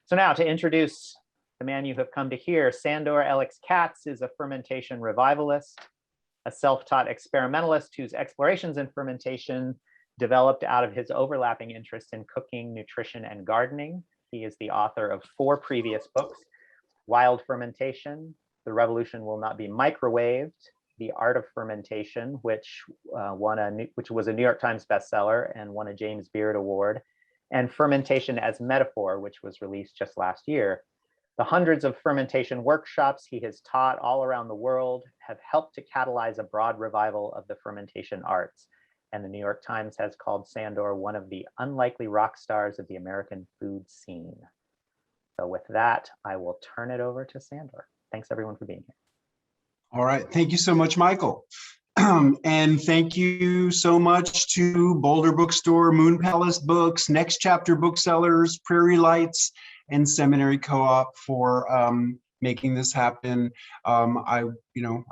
So now to introduce the man you have come to hear, Sandor Katz is a fermentation revivalist, a self-taught experimentalist whose explorations in fermentation developed out of his overlapping interest in cooking, nutrition, and gardening. He is the author of 4 previous books: Wild Fermentation, The Revolution Will Not Be Microwaved, The Art of Fermentation, which was a New York Times bestseller and won a James Beard Award, and Fermentation as Metaphor, which was released just last year. The hundreds of fermentation workshops he has taught all around the world have helped to catalyze a broad revival of the fermentation arts. And the New York Times has called Sandor one of the unlikely rock stars of the American food scene. So with that, I will turn it over to Sandor. Thanks everyone for being here. All right, thank you so much, Michael. And thank you so much to Boulder Bookstore, Moon Palace Books, Next Chapter Booksellers, Prairie Lights, and Seminary Co-op for making this happen. I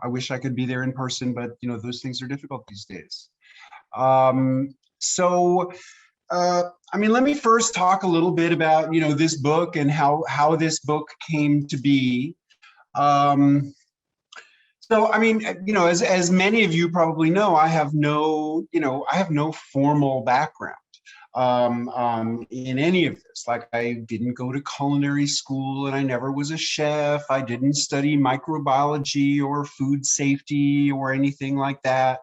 wish I could be there in person, but those things are difficult these days. Let me first talk a little bit about this book and how this book came to be. As many of you probably know, I have no formal background in any of this. Like, I didn't go to culinary school, and I never was a chef. I didn't study microbiology or food safety or anything like that.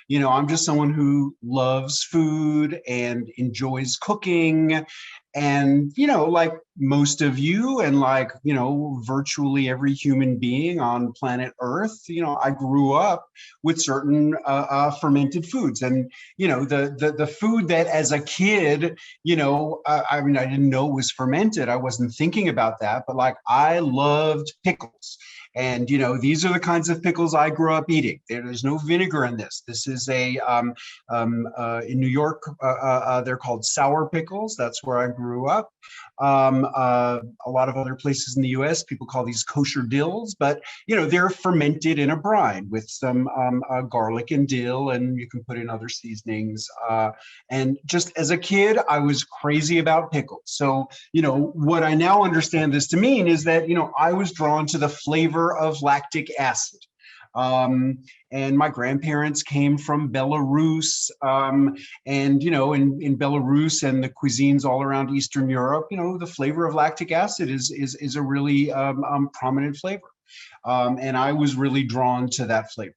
I'm just someone who loves food and enjoys cooking. And, like most of you and virtually every human being on planet Earth, I grew up with certain fermented foods. And, the food that as a kid, I didn't know was fermented. I wasn't thinking about that, but I loved pickles. And, these are the kinds of pickles I grew up eating. There's no vinegar in this. This is in New York, they're called sour pickles. That's where I grew up. A lot of other places in the US, people call these kosher dills, but, they're fermented in a brine with some garlic and dill, and you can put in other seasonings. And just as a kid, I was crazy about pickles. So, what I now understand this to mean is that, I was drawn to the flavor of lactic acid. And my grandparents came from Belarus, and in Belarus and the cuisines all around Eastern Europe, the flavor of lactic acid is a really prominent flavor, and I was really drawn to that flavor.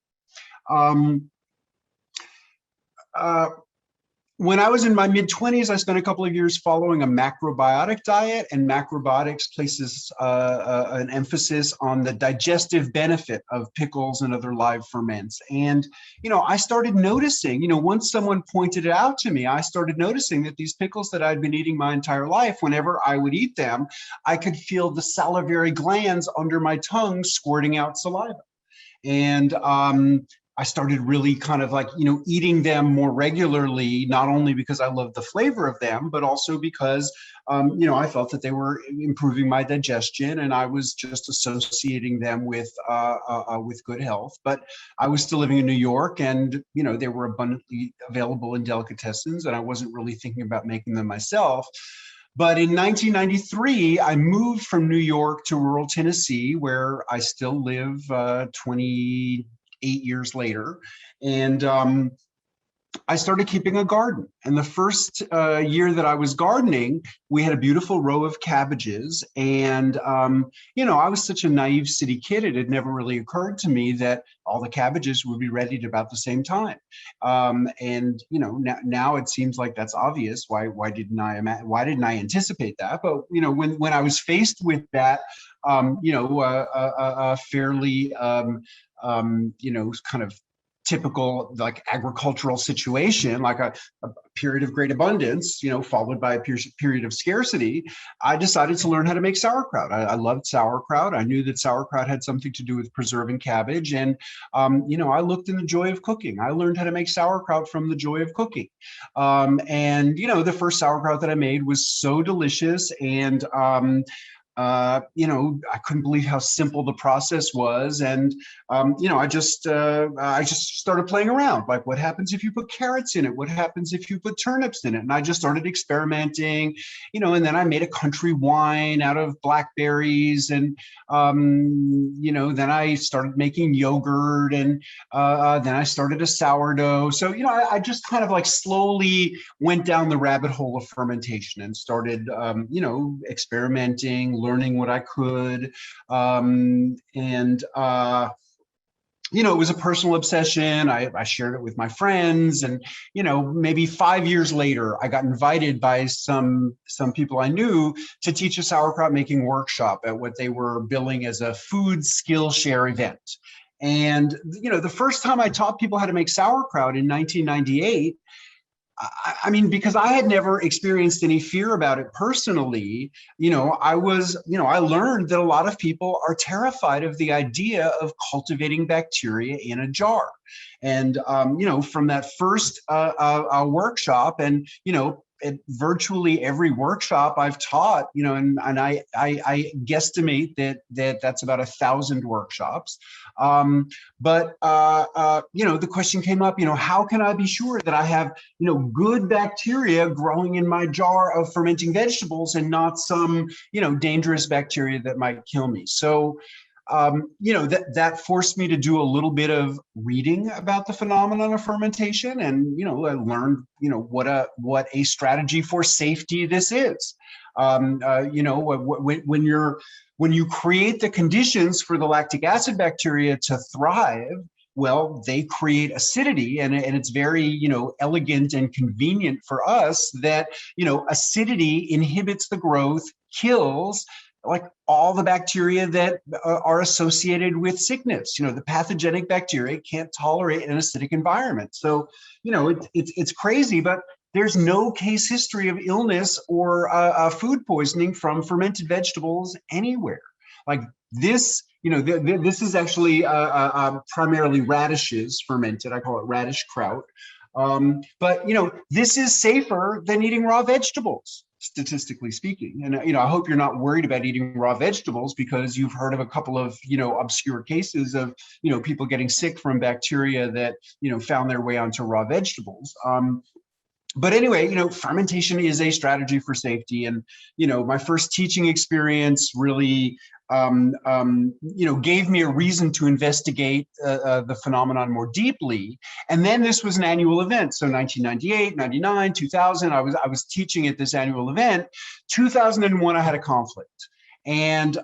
When I was in my mid-20s, I spent a couple of years following a macrobiotic diet, and macrobiotics places an emphasis on the digestive benefit of pickles and other live ferments. And, I started noticing, once someone pointed it out to me, I started noticing that these pickles that I'd been eating my entire life, whenever I would eat them, I could feel the salivary glands under my tongue squirting out saliva. And I started really kind of eating them more regularly, not only because I loved the flavor of them, but also because, I felt that they were improving my digestion, and I was just associating them with good health. But I was still living in New York, and, they were abundantly available in delicatessens, and I wasn't really thinking about making them myself. But in 1993, I moved from New York to rural Tennessee, where I still live 28 years later. And I started keeping a garden. And the first year that I was gardening, we had a beautiful row of cabbages. And, I was such a naive city kid, it had never really occurred to me that all the cabbages would be ready at about the same time. Now it seems like that's obvious. Why didn't I anticipate that? But, when I was faced with that, a fairly, kind of typical agricultural situation, like a period of great abundance, followed by a period of scarcity, I decided to learn how to make sauerkraut. I loved sauerkraut. I knew that sauerkraut had something to do with preserving cabbage. And, I looked in the joy of cooking. I learned how to make sauerkraut from the joy of cooking. The first sauerkraut that I made was so delicious. And I couldn't believe how simple the process was. And, I just started playing around. Like, what happens if you put carrots in it? What happens if you put turnips in it? And I just started experimenting, and then I made a country wine out of blackberries. And, then I started making yogurt, and then I started a sourdough. So, I just kind of like slowly went down the rabbit hole of fermentation and started, experimenting, learning what I could. It was a personal obsession. I shared it with my friends, and maybe 5 years later, I got invited by some people I knew to teach a sauerkraut making workshop at what they were billing as a food Skillshare event. And the first time I taught people how to make sauerkraut in 1998, I mean, because I had never experienced any fear about it personally, I learned that a lot of people are terrified of the idea of cultivating bacteria in a jar. And, from that first workshop, and, at virtually every workshop I've taught, and I guesstimate that that's about 1,000 workshops. But the question came up, how can I be sure that I have, good bacteria growing in my jar of fermenting vegetables and not some, dangerous bacteria that might kill me? So, that forced me to do a little bit of reading about the phenomenon of fermentation, and I learned what a strategy for safety this is. When you create the conditions for the lactic acid bacteria to thrive, well, they create acidity, and it's very elegant and convenient for us that acidity inhibits the growth, kills like all the bacteria that are associated with sickness. The pathogenic bacteria can't tolerate an acidic environment. So, it's crazy, but there's no case history of illness or food poisoning from fermented vegetables anywhere. Like this, this is actually primarily radishes fermented. I call it radish kraut. But this is safer than eating raw vegetables, statistically speaking. And I hope you're not worried about eating raw vegetables, because you've heard of a couple of obscure cases of people getting sick from bacteria that found their way onto raw vegetables. But anyway, fermentation is a strategy for safety. And, my first teaching experience really, gave me a reason to investigate the phenomenon more deeply. And then this was an annual event. So 1998, 99, 2000, I was teaching at this annual event. 2001, I had a conflict. And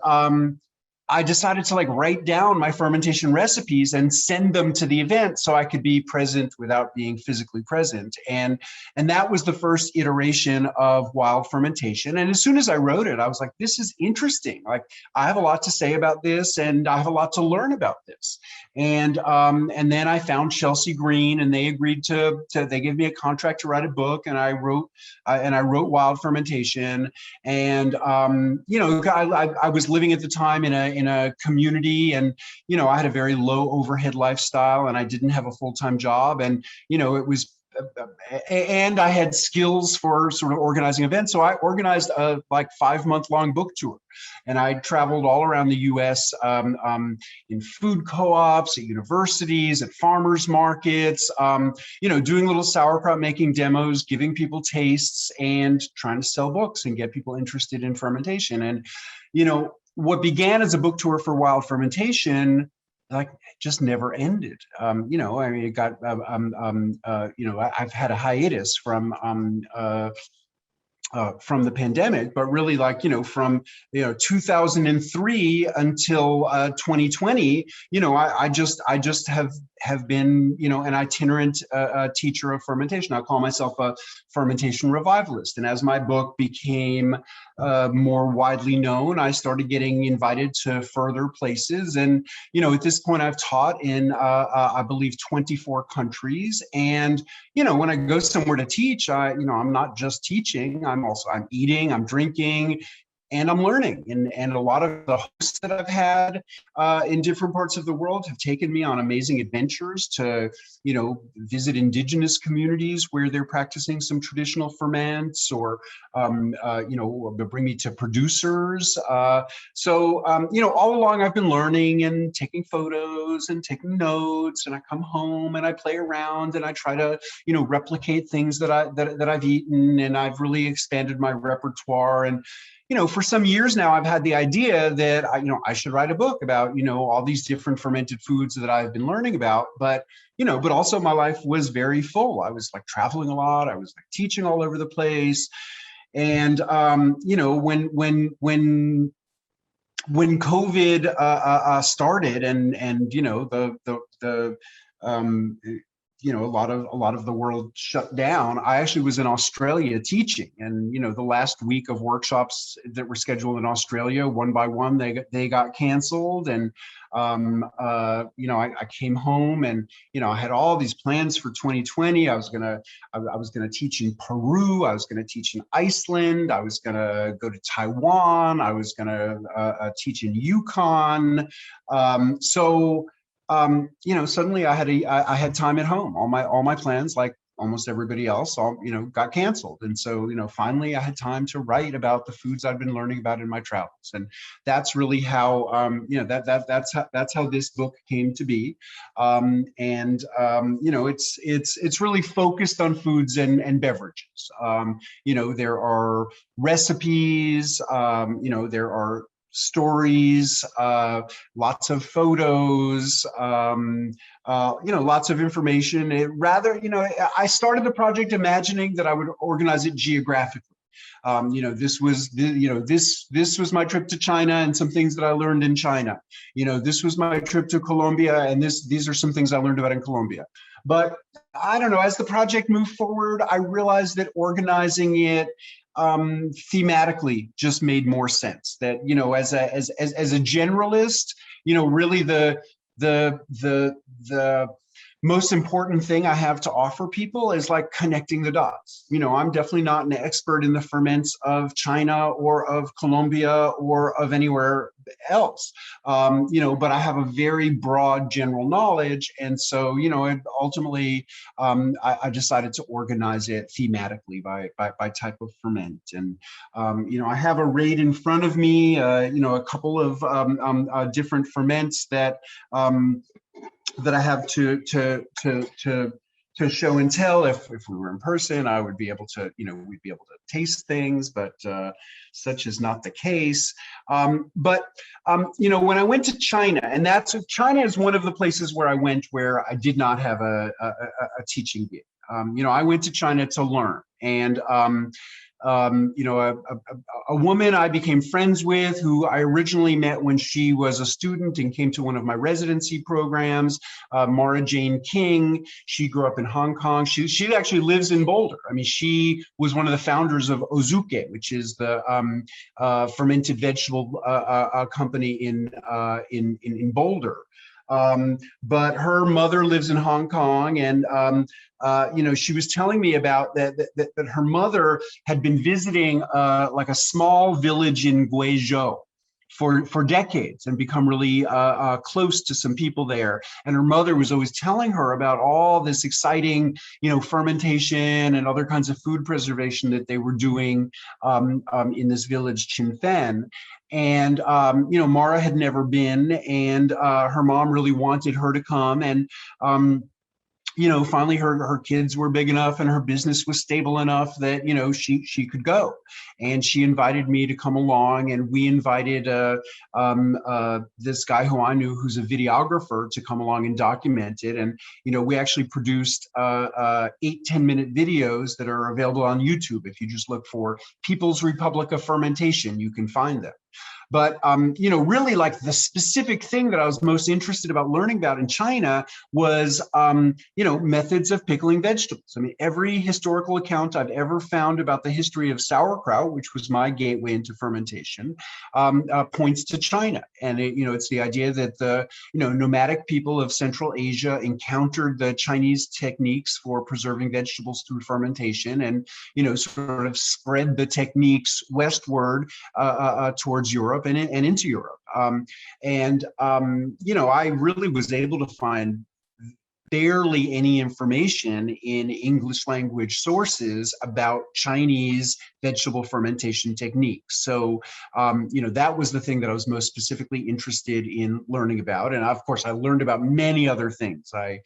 I decided to write down my fermentation recipes and send them to the event so I could be present without being physically present. And that was the first iteration of wild fermentation. And as soon as I wrote it, I was like, this is interesting. Like, I have a lot to say about this, and I have a lot to learn about this. And then I found Chelsea Green, and they agreed they gave me a contract to write a book, and I wrote Wild Fermentation. And I was living at the time in a community, and I had a very low overhead lifestyle, and I didn't have a full-time job, and it was. And I had skills for sort of organizing events. So I organized a 5-month-long book tour. And I traveled all around the US in food co-ops, at universities, at farmers markets, doing little sauerkraut making demos, giving people tastes, and trying to sell books and get people interested in fermentation. And, what began as a book tour for Wild Fermentation just never ended. It got, I've had a hiatus from the pandemic, but really from 2003 until 2020, I just have been an itinerant teacher of fermentation. I call myself a fermentation revivalist. And as my book became more widely known, I started getting invited to further places. And at this point, I've taught in I believe 24 countries. And when I go somewhere to teach, I'm not just teaching. I'm eating, I'm drinking, and I'm learning. And a lot of the hosts that I've had in different parts of the world have taken me on amazing adventures to, visit indigenous communities where they're practicing some traditional ferments, or, bring me to producers. All along I've been learning and taking photos and taking notes, and I come home and I play around and I try to, replicate things that I've eaten, and I've really expanded my repertoire. And for some years now, I've had the idea that I should write a book about all these different fermented foods that I've been learning about. But also my life was very full. I was like traveling a lot. I was like teaching all over the place. And when COVID started, and a lot of the world shut down, I actually was in Australia teaching. And the last week of workshops that were scheduled in Australia, one by one, they got canceled. And I came home, and I had all these plans for 2020. I was gonna teach in Peru. I was gonna teach in Iceland. I was gonna go to Taiwan. I was gonna teach in Yukon. Suddenly I had time at home. All my plans, like almost everybody else, got canceled. And so, finally I had time to write about the foods I've been learning about in my travels. And that's really how, that's how this book came to be. It's really focused on foods and beverages. There are recipes, there are stories, lots of photos, lots of information. I started the project imagining that I would organize it geographically. This was my trip to China and some things that I learned in China. This was my trip to Colombia, and these are some things I learned about in Colombia. But I don't know, as the project moved forward, I realized that organizing it thematically just made more sense. That as a generalist, really the most important thing I have to offer people is like connecting the dots. I'm definitely not an expert in the ferments of China or of Colombia or of anywhere else, but I have a very broad general knowledge. And so, ultimately, I decided to organize it thematically by type of ferment. And, I have a rate in front of me, a couple of different ferments that I have to show and tell. If we were in person, I would be able to, we'd be able to taste things, but such is not the case. But when I went to China, and China is one of the places where I went where I did not have a teaching gig. I went to China to learn. And a woman I became friends with, who I originally met when she was a student and came to one of my residency programs, Mara Jane King. She grew up in Hong Kong. She actually lives in Boulder. I mean, she was one of the founders of Ozuke, which is the fermented vegetable company in Boulder. But her mother lives in Hong Kong, and she was telling me about that her mother had been visiting like a small village in Guizhou for decades and become really close to some people there. And her mother was always telling her about all this exciting, fermentation and other kinds of food preservation that they were doing in this village, Chinfen. And, Mara had never been, and her mom really wanted her to come. And, finally her kids were big enough and her business was stable enough that, she could go. And she invited me to come along, and we invited this guy who I knew, who's a videographer, to come along and document it. And, we actually produced 8-10-minute videos that are available on YouTube. If you just look for People's Republic of Fermentation, you can find them. But really, like, the specific thing that I was most interested about learning about in China was methods of pickling vegetables. I mean, every historical account I've ever found about the history of sauerkraut, which was my gateway into fermentation, points to China. And it's the idea that the nomadic people of Central Asia encountered the Chinese techniques for preserving vegetables through fermentation, and sort of spread the techniques westward towards Europe and into Europe. I really was able to find barely any information in English language sources about Chinese vegetable fermentation techniques. So, that was the thing that I was most specifically interested in learning about. And of course, I learned about many other things. I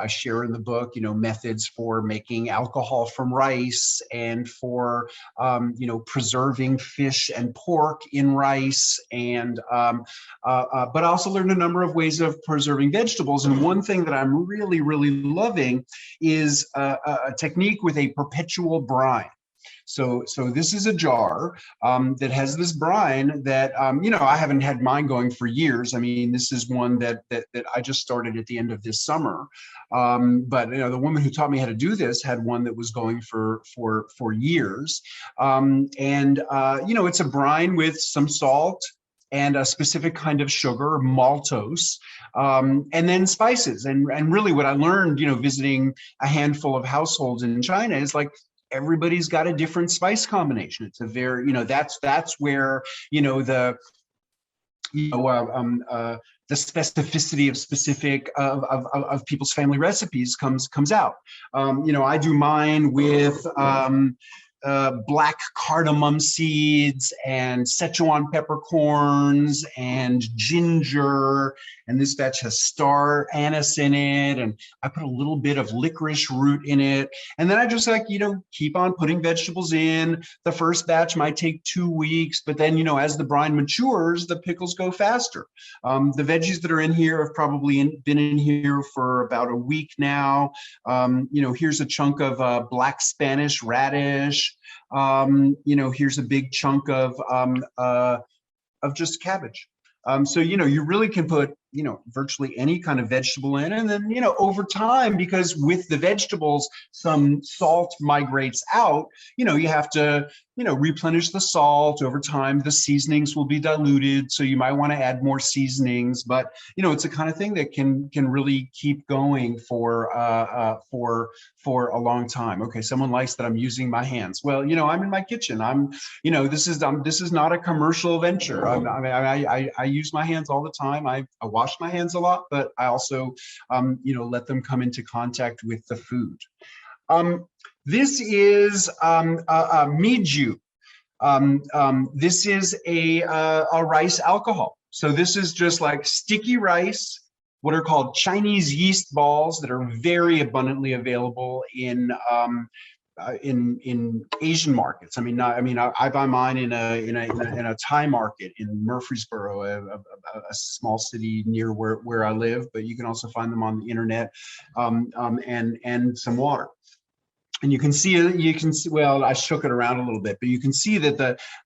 share in the book, methods for making alcohol from rice, and for, preserving fish and pork in rice. And, but I also learned a number of ways of preserving vegetables. And one thing that I'm really, really loving is a technique with a perpetual brine. So this is a jar that has this brine that, I haven't had mine going for years. I mean, this is one that I just started at the end of this summer. But the woman who taught me how to do this had one that was going for years. It's a brine with some salt and a specific kind of sugar, maltose, and then spices. And really what I learned, visiting a handful of households in China is, like, everybody's got a different spice combination. It's a very, that's where, the specificity of specific of people's family recipes comes out. I do mine with black cardamom seeds and Szechuan peppercorns and ginger, and this batch has star anise in it, and I put a little bit of licorice root in it, and then I just keep on putting vegetables in. The first batch might take 2 weeks, but then as the brine matures, the pickles go faster. The veggies that are in here have probably been in here for about a week now. Here's a chunk of black Spanish radish. Here's a big chunk of just cabbage. So, you really can put, virtually any kind of vegetable in. And then, over time, because with the vegetables, some salt migrates out, you have to, replenish the salt. Over time, the seasonings will be diluted. So you might want to add more seasonings, but, it's a kind of thing that can really keep going for a long time. Okay, someone likes that I'm using my hands. Well, I'm in my kitchen. This is not a commercial venture. I use my hands all the time. I wash my hands a lot, but I also, let them come into contact with the food. This is a miju. This is a rice alcohol. So this is just like sticky rice, what are called Chinese yeast balls, that are very abundantly available in Asian markets. I buy mine in a Thai market in Murfreesboro, a small city near where I live, but you can also find them on the internet, and some water. And you can see, well, I shook it around a little bit, but you can see that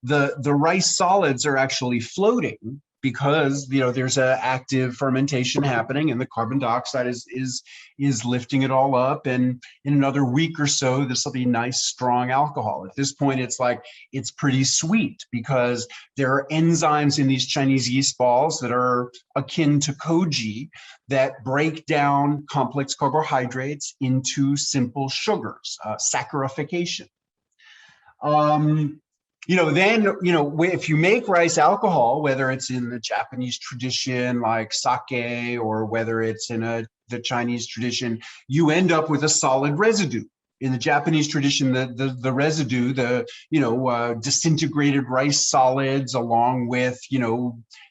the rice solids are actually floating, because there's an active fermentation happening, and the carbon dioxide is lifting it all up. And in another week or so, this will be nice, strong alcohol. At this point, it's pretty sweet, because there are enzymes in these Chinese yeast balls that are akin to koji, that break down complex carbohydrates into simple sugars, saccharification. If you make rice alcohol, whether it's in the Japanese tradition like sake, or whether it's in the Chinese tradition, you end up with a solid residue. In the Japanese tradition, the residue, disintegrated rice solids, along with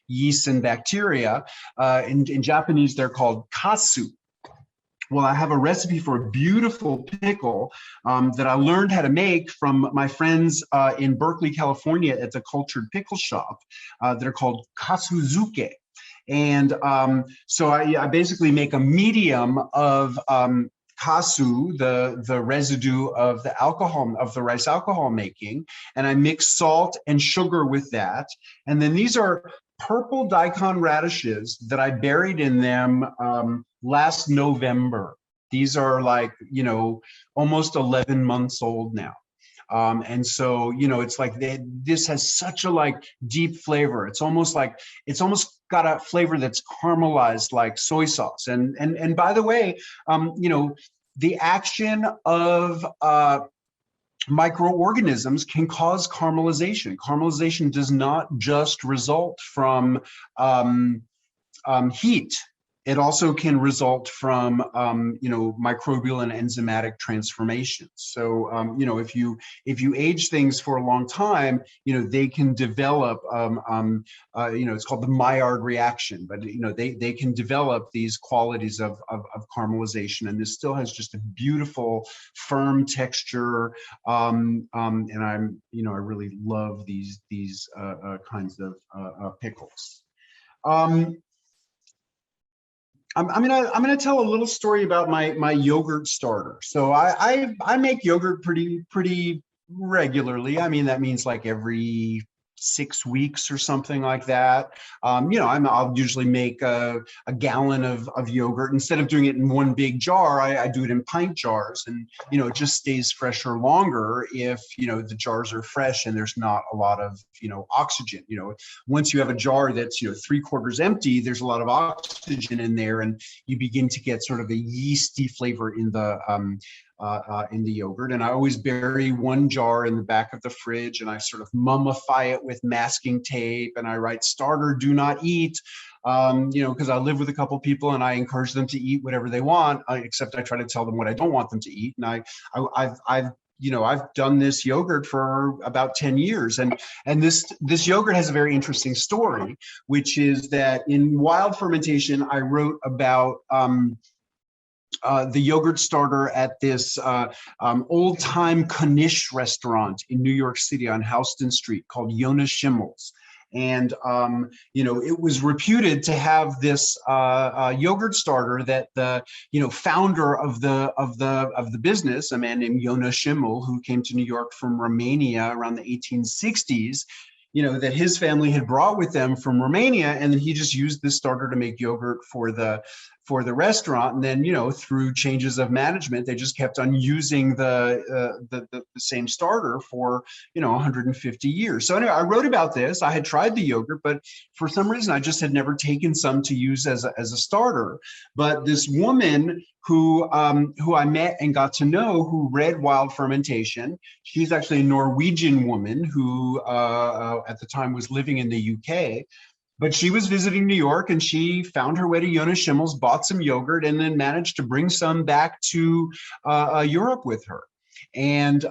yeast and bacteria. In Japanese, they're called kasu. Well, I have a recipe for a beautiful pickle that I learned how to make from my friends in Berkeley, California, at the Cultured Pickle Shop, that are called kasuzuke. And so I basically make a medium of kasu, the residue of the alcohol, of the rice alcohol making, and I mix salt and sugar with that. And then these are purple daikon radishes that I buried in them last November. These are like, you know, almost 11 months old now. And so, you know, it's like this has such a like deep flavor. It's almost got a flavor that's caramelized like soy sauce. And by the way, you know, the action of microorganisms can cause caramelization. Caramelization does not just result from heat. It also can result from, you know, microbial and enzymatic transformations. So, you know, if you age things for a long time, you know, they can develop, you know, it's called the Maillard reaction, but, you know, they can develop these qualities of caramelization. And this still has just a beautiful, firm texture. And you know, I really love these kinds of pickles. I'm gonna tell a little story about my yogurt starter. So I make yogurt pretty regularly. I mean, that means like every 6 weeks or something like that. You know, I'll usually make a gallon of yogurt. Instead of doing it in one big jar, I do it in pint jars, and you know, it just stays fresher longer if, you know, the jars are fresh and there's not a lot of, you know, oxygen. You know, once you have a jar that's, you know, 3/4 empty, there's a lot of oxygen in there, and you begin to get sort of a yeasty flavor in the yogurt. And I always bury one jar in the back of the fridge, and I sort of mummify it with masking tape, and I write "starter, do not eat," you know, because I live with a couple people and I encourage them to eat whatever they want, except I try to tell them what I don't want them to eat. And I've done this yogurt for about 10 years. And this yogurt has a very interesting story, which is that in Wild Fermentation, I wrote about the yogurt starter at this old-time Knish restaurant in New York City on Houston Street called Yonah Schimmel's. And you know, it was reputed to have this yogurt starter that the, you know, founder of the business, a man named Yonah Schimmel, who came to New York from Romania around the 1860s, you know, that his family had brought with them from Romania, and then he just used this starter to make yogurt for the restaurant. And then, you know, through changes of management, they just kept on using the same starter for, you know, 150 years. So anyway, I wrote about this. I had tried the yogurt, but for some reason I just had never taken some to use as a starter. But this woman who I met and got to know, who read Wild Fermentation, she's actually a Norwegian woman who at the time was living in the UK. But she was visiting New York, and she found her way to Yonah Schimmel's, bought some yogurt, and then managed to bring some back to Europe with her. And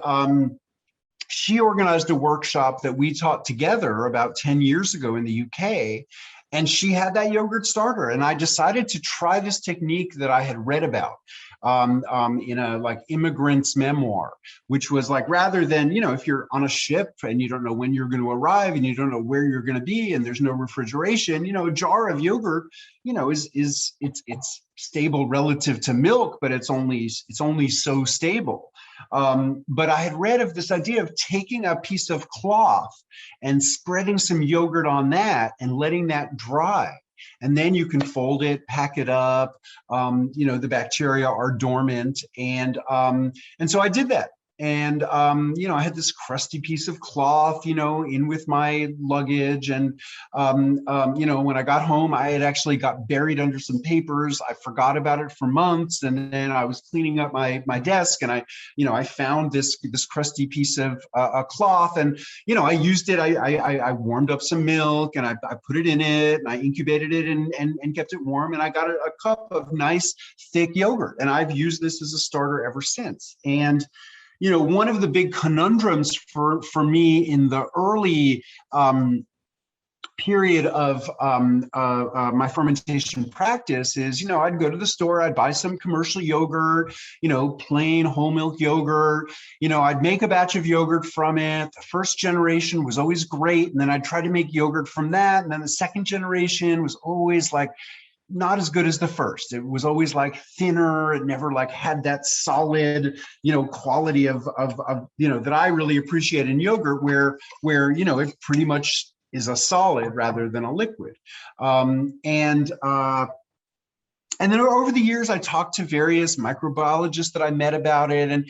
she organized a workshop that we taught together about 10 years ago in the UK. And she had that yogurt starter. And I decided to try this technique that I had read about in a like immigrant's memoir, which was like, rather than, you know, if you're on a ship and you don't know when you're going to arrive and you don't know where you're going to be and there's no refrigeration, you know, a jar of yogurt, you know, it's stable relative to milk, but it's only so stable. But I had read of this idea of taking a piece of cloth and spreading some yogurt on that and letting that dry. And then you can fold it, pack it up. You know, the bacteria are dormant. And so I did that. And, you know, I had this crusty piece of cloth, you know, in with my luggage. And, you know, when I got home, I had actually got buried under some papers. I forgot about it for months. And then I was cleaning up my desk, and I found this crusty piece of cloth, and, you know, I used it. I warmed up some milk, and I put it in it, and I incubated it and kept it warm. And I got a cup of nice thick yogurt, and I've used this as a starter ever since. And you know, one of the big conundrums for me in the early period of my fermentation practice is, you know, I'd go to the store, I'd buy some commercial yogurt, you know, plain whole milk yogurt, you know, I'd make a batch of yogurt from it. The first generation was always great. And then I'd try to make yogurt from that. And then the second generation was always like, not as good as the first. It was always like thinner. It never like had that solid, quality of that I really appreciate in yogurt, where it pretty much is a solid rather than a liquid. And then over the years, I talked to various microbiologists that I met about it. And,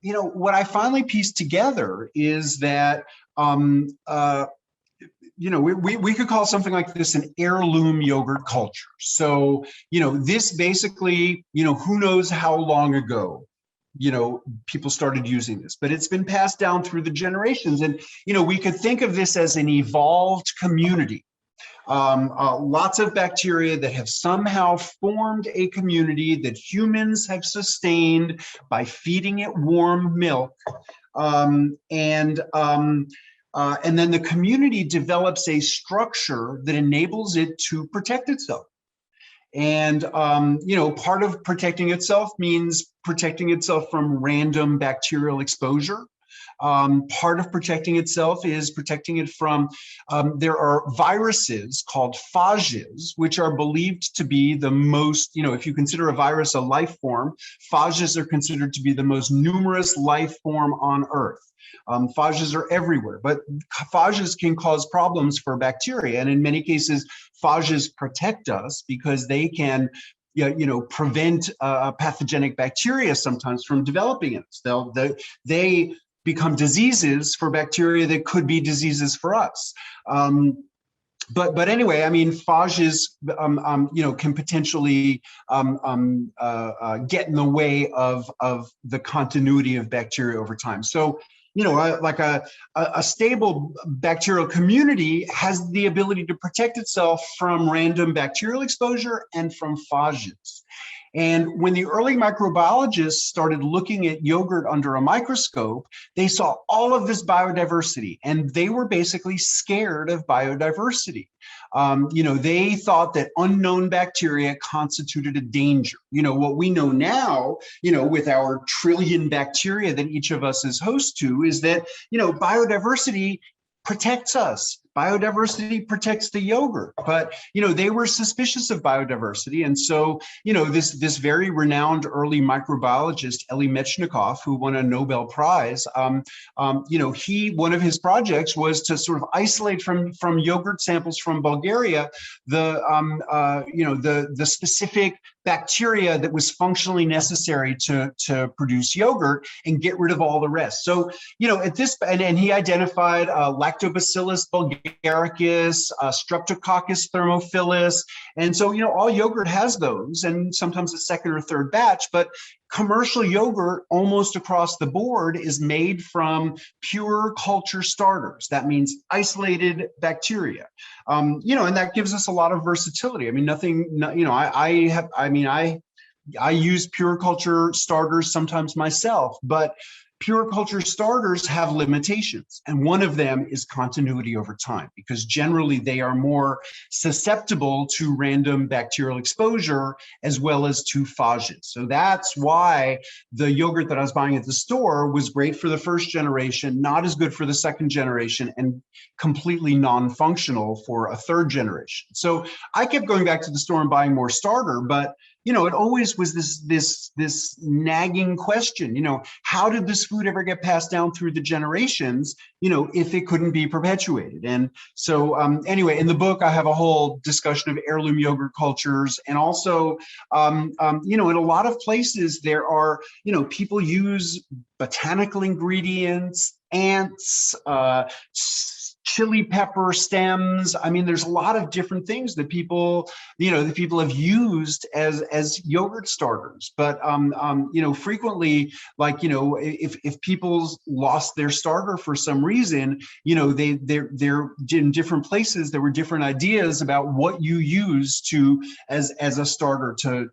what I finally pieced together is that, we could call something like this an heirloom yogurt culture. So, this basically, who knows how long ago, people started using this, but it's been passed down through the generations. And, we could think of this as an evolved community. Lots of bacteria that have somehow formed a community that humans have sustained by feeding it warm milk. And then the community develops a structure that enables it to protect itself. And, part of protecting itself means protecting itself from random bacterial exposure. Part of protecting itself is protecting it from, there are viruses called phages, which are believed to be the most, if you consider a virus a life form, phages are considered to be the most numerous life form on Earth. Phages are everywhere, but phages can cause problems for bacteria. And in many cases, phages protect us because they can prevent pathogenic bacteria sometimes from developing in us. They become diseases for bacteria that could be diseases for us. But anyway, I mean, phages, can potentially get in the way of the continuity of bacteria over time. So, like a stable bacterial community has the ability to protect itself from random bacterial exposure and from phages. And when the early microbiologists started looking at yogurt under a microscope, they saw all of this biodiversity, and they were basically scared of biodiversity. They thought that unknown bacteria constituted a danger. What we know now, with our trillion bacteria that each of us is host to, is that, biodiversity protects us. Biodiversity protects the yogurt, but they were suspicious of biodiversity, and so this very renowned early microbiologist Elie Metchnikoff, who won a Nobel Prize, one of his projects was to sort of isolate from yogurt samples from Bulgaria the specific bacteria that was functionally necessary to produce yogurt and get rid of all the rest. So at this and he identified Lactobacillus bulgaricus, Streptococcus thermophilus, and so all yogurt has those, and sometimes a second or third batch, but commercial yogurt almost across the board is made from pure culture starters. That means isolated bacteria, and that gives us a lot of versatility. I mean, I use pure culture starters sometimes myself, but pure culture starters have limitations, and one of them is continuity over time, because generally they are more susceptible to random bacterial exposure as well as to phages. So that's why the yogurt that I was buying at the store was great for the first generation, not as good for the second generation, and completely non-functional for a third generation. So I kept going back to the store and buying more starter, but it always was this nagging question, how did this food ever get passed down through the generations, if it couldn't be perpetuated? And so anyway, in the book, I have a whole discussion of heirloom yogurt cultures. And also, in a lot of places there are, people use botanical ingredients, ants, chili pepper stems. I mean, there's a lot of different things that people have used as yogurt starters. But frequently, like if people lost their starter for some reason, they're in different places. There were different ideas about what you use as a starter to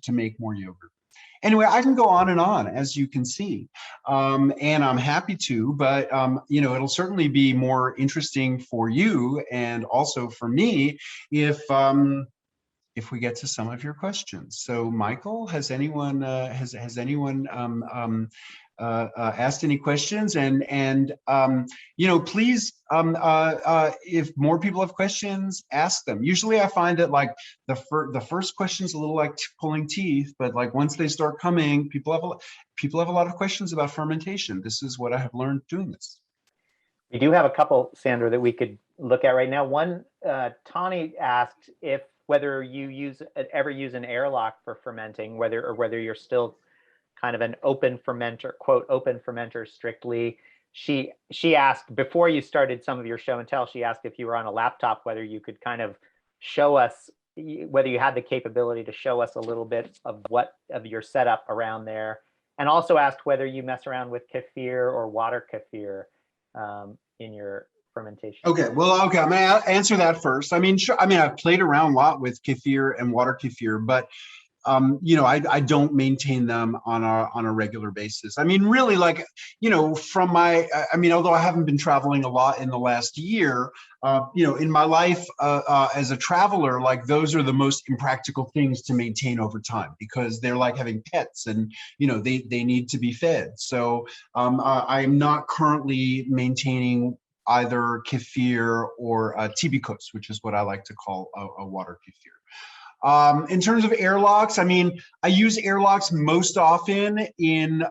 make more yogurt. Anyway, I can go on and on, as you can see, and I'm happy to, but it'll certainly be more interesting for you and also for me if if we get to some of your questions. So, Michael, has anyone asked any questions? And please, if more people have questions, ask them. Usually, I find that like the first question is a little like pulling teeth, but like once they start coming, people have a lot of questions about fermentation. This is what I have learned doing this. We do have a couple, Sandor, that we could look at right now. One, Tawny asked whether you ever use an airlock for fermenting, whether you're still kind of an open fermenter, quote, open fermenter strictly. She asked, before you started some of your show and tell, she asked if you were on a laptop, whether you could kind of show us, whether you had the capability to show us a little bit of your setup around there. And also asked whether you mess around with kefir or water kefir in your fermentation. Okay, I'm gonna answer that first. I mean, sure. I mean, I've played around a lot with kefir and water kefir, but I don't maintain them on a regular basis. I mean, really, like, although I haven't been traveling a lot in the last year, in my life as a traveler, like those are the most impractical things to maintain over time because they're like having pets and, they need to be fed. So I'm not currently maintaining either kefir or tibikos, which is what I like to call a water kefir. In terms of airlocks, I mean, I use airlocks most often in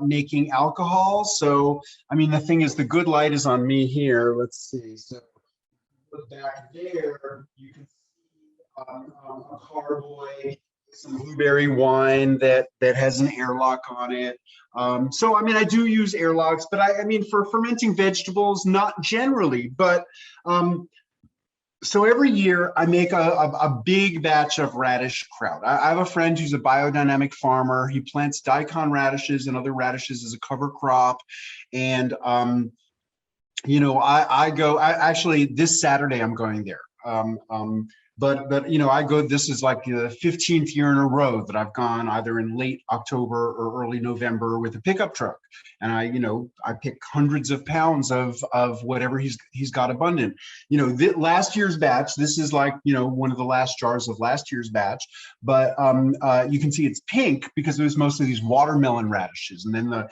making alcohol. So, I mean, the thing is, the good light is on me here. Let's see. So, back there, you can see a carboy, some blueberry wine that has an airlock on it. So, I mean, I do use airlocks, but I mean, for fermenting vegetables, not generally, but so every year I make a big batch of radish kraut. I have a friend who's a biodynamic farmer. He plants daikon radishes and other radishes as a cover crop. And, actually this Saturday I'm going there. But I go, this is like the 15th year in a row that I've gone either in late October or early November with a pickup truck. And I pick hundreds of pounds of whatever he's got abundant. Last year's batch, this is like, one of the last jars of last year's batch, but you can see it's pink because it was mostly these watermelon radishes. And then the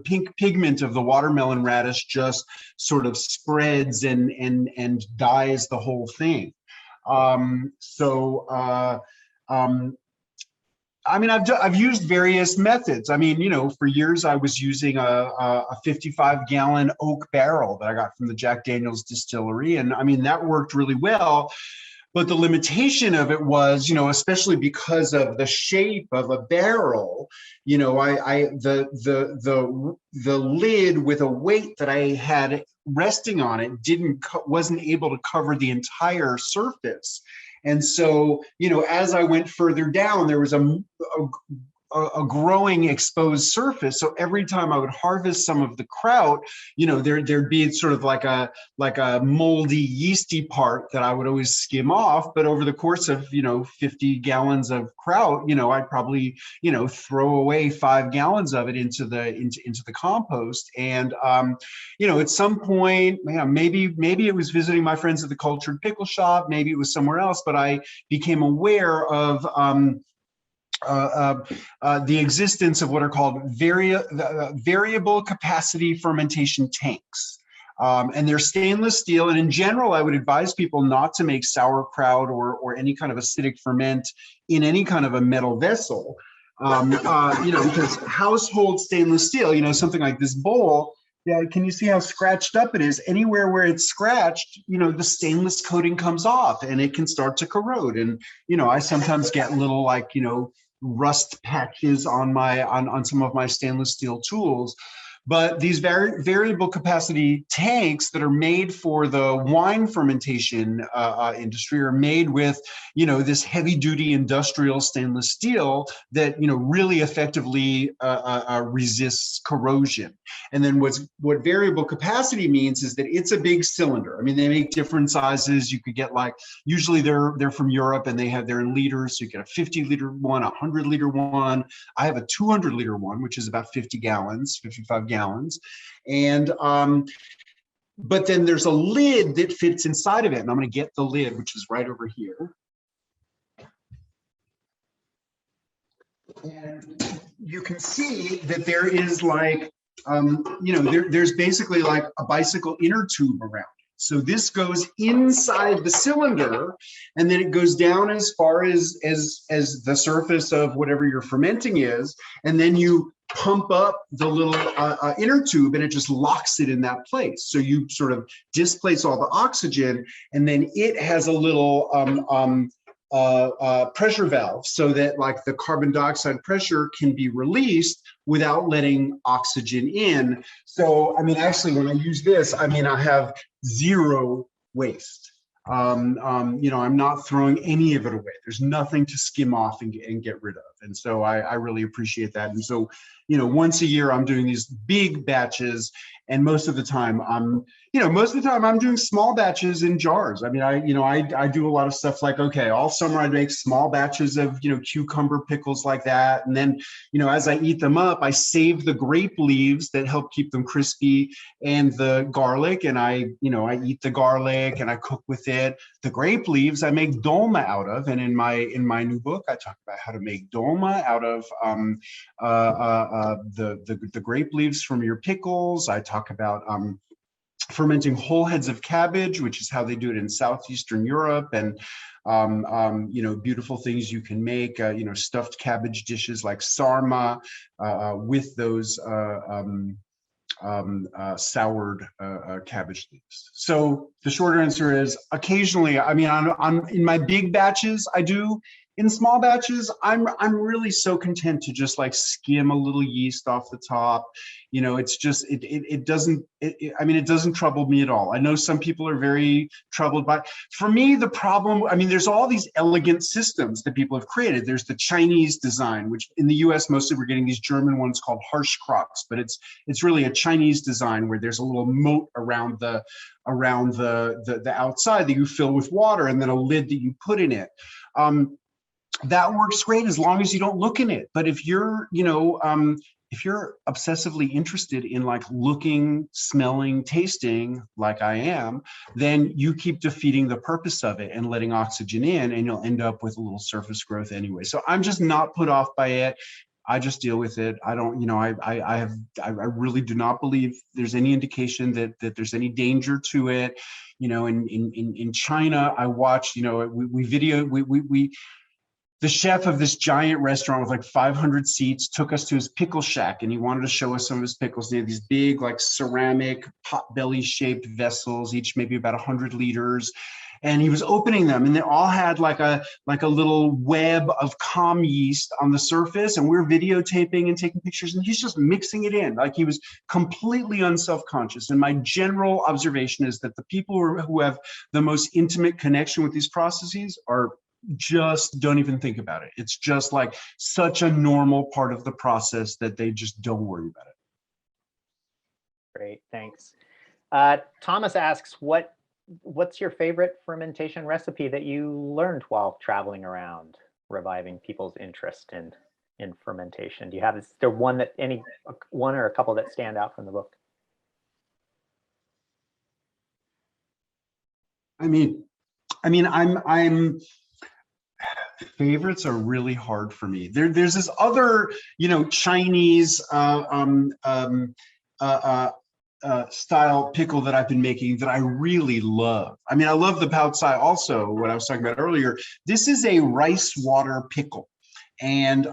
pink pigment of the watermelon radish just sort of spreads and dyes the whole thing. I mean, I've used various methods. I mean, for years I was using a 55-gallon oak barrel that I got from the Jack Daniel's distillery, and I mean that worked really well. But the limitation of it was, especially because of the shape of a barrel, the lid with a weight that I had resting on it wasn't able to cover the entire surface. And so, as I went further down, there was a growing exposed surface. So every time I would harvest some of the kraut, there'd be sort of like a moldy, yeasty part that I would always skim off. But over the course of 50 gallons of kraut, I'd probably throw away 5 gallons of it into the compost. And at some point, maybe it was visiting my friends at the Cultured Pickle Shop, maybe it was somewhere else, but I became aware of the existence of what are called variable capacity fermentation tanks. And they're stainless steel. And in general, I would advise people not to make sauerkraut or any kind of acidic ferment in any kind of a metal vessel, because household stainless steel, something like this bowl, yeah, can you see how scratched up it is? Anywhere where it's scratched, the stainless coating comes off and it can start to corrode. And, I sometimes get little rust patches on some of my stainless steel tools. But these variable capacity tanks that are made for the wine fermentation industry are made with, this heavy duty industrial stainless steel that, really effectively resists corrosion. And then what variable capacity means is that it's a big cylinder. I mean, they make different sizes. You could get usually they're from Europe and they're in liters. So you get a 50-liter one, a 100-liter one. I have a 200-liter one, which is about 55 gallons. And but then there's a lid that fits inside of it. And I'm going to get the lid, which is right over here. And you can see that there is like, there's basically like a bicycle inner tube around it. So this goes inside the cylinder, and then it goes down as far as the surface of whatever your fermenting is, and then you pump up the little inner tube, and it just locks it in that place. So you sort of displace all the oxygen, and then it has a little pressure valve, so that like the carbon dioxide pressure can be released without letting oxygen in. So, I mean, actually, when I use this, I mean, I have zero waste. I'm not throwing any of it away. There's nothing to skim off and get rid of. And so I really appreciate that. And so, once a year I'm doing these big batches, and most of the time I'm doing small batches in jars. I mean, I do a lot of stuff like, okay, all summer I make small batches of, cucumber pickles like that. And then, as I eat them up, I save the grape leaves that help keep them crispy and the garlic. And I eat the garlic and I cook with it. The grape leaves I make dolma out of. And in my new book, I talk about how to make dolma out of the grape leaves from your pickles. I talk about fermenting whole heads of cabbage, which is how they do it in southeastern Europe, and beautiful things you can make, stuffed cabbage dishes like sarma with those soured cabbage leaves. So the short answer is occasionally, I mean, in my big batches, I do. In small batches, I'm really so content to just like skim a little yeast off the top. It's just, it doesn't trouble me at all. I know some people are very troubled by, for me, the problem, I mean, there's all these elegant systems that people have created. There's the Chinese design, which in the US, mostly we're getting these German ones called harsh crocks, but it's really a Chinese design where there's a little moat around the outside that you fill with water, and then a lid that you put in it. That works great as long as you don't look in it. But if you're, if you're obsessively interested in like looking, smelling, tasting like I am, then you keep defeating the purpose of it and letting oxygen in, and you'll end up with a little surface growth anyway. So I'm just not put off by it. I just deal with it. I don't, I really do not believe there's any indication that there's any danger to it. In China, I watched, the chef of this giant restaurant with like 500 seats took us to his pickle shack, and he wanted to show us some of his pickles. They had these big like ceramic pot-belly shaped vessels, each maybe about 100 liters. And he was opening them, and they all had like a little web of calm yeast on the surface. And we're videotaping and taking pictures, and he's just mixing it in. Like he was completely unself-conscious. And my general observation is that the people who have the most intimate connection with these processes are just don't even think about it. It's just like such a normal part of the process that they just don't worry about it. Great, thanks. Thomas asks, what's your favorite fermentation recipe that you learned while traveling around, reviving people's interest in fermentation? Is there one or a couple that stand out from the book? I'm favorites are really hard for me. There's this other, Chinese style pickle that I've been making that I really love. I mean, I love the pao tsai also, what I was talking about earlier. This is a rice water pickle. And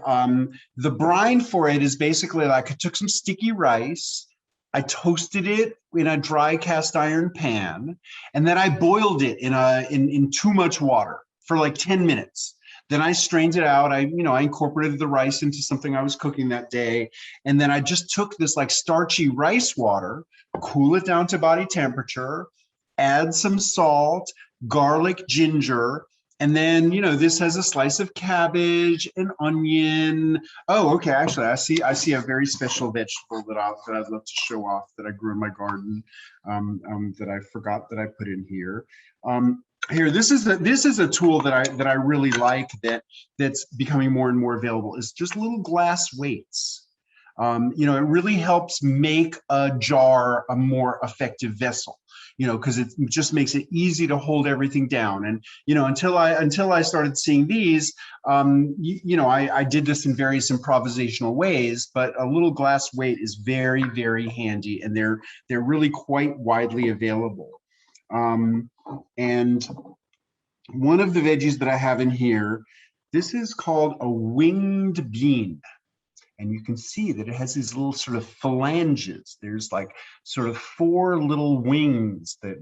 the brine for it is basically like I took some sticky rice, I toasted it in a dry cast iron pan, and then I boiled it in too much water for like 10 minutes. Then I strained it out. I incorporated the rice into something I was cooking that day. And then I just took this like starchy rice water, cool it down to body temperature, add some salt, garlic, ginger, and then, this has a slice of cabbage, an onion. Oh, okay. Actually, I see a very special vegetable that I'd love to show off that I grew in my garden that I forgot that I put in here. Here, this is a tool that I really like that's becoming more and more available. Is just little glass weights. It really helps make a jar a more effective vessel. because it just makes it easy to hold everything down. And, until I started seeing these, I did this in various improvisational ways, but a little glass weight is very, very handy, and they're really quite widely available. And one of the veggies that I have in here, this is called a winged bean. And you can see that it has these little sort of phalanges. There's like sort of 4 little wings that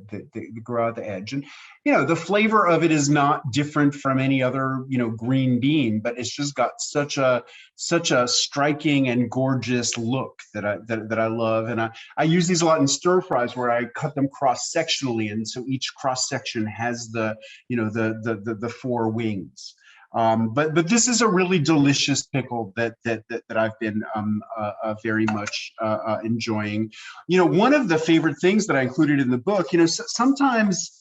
grow out the edge. And, the flavor of it is not different from any other, green bean, but it's just got such a striking and gorgeous look that I love. And I use these a lot in stir fries, where I cut them cross sectionally. And so each cross section has the 4 wings. But this is a really delicious pickle that I've been very much enjoying. One of the favorite things that I included in the book, sometimes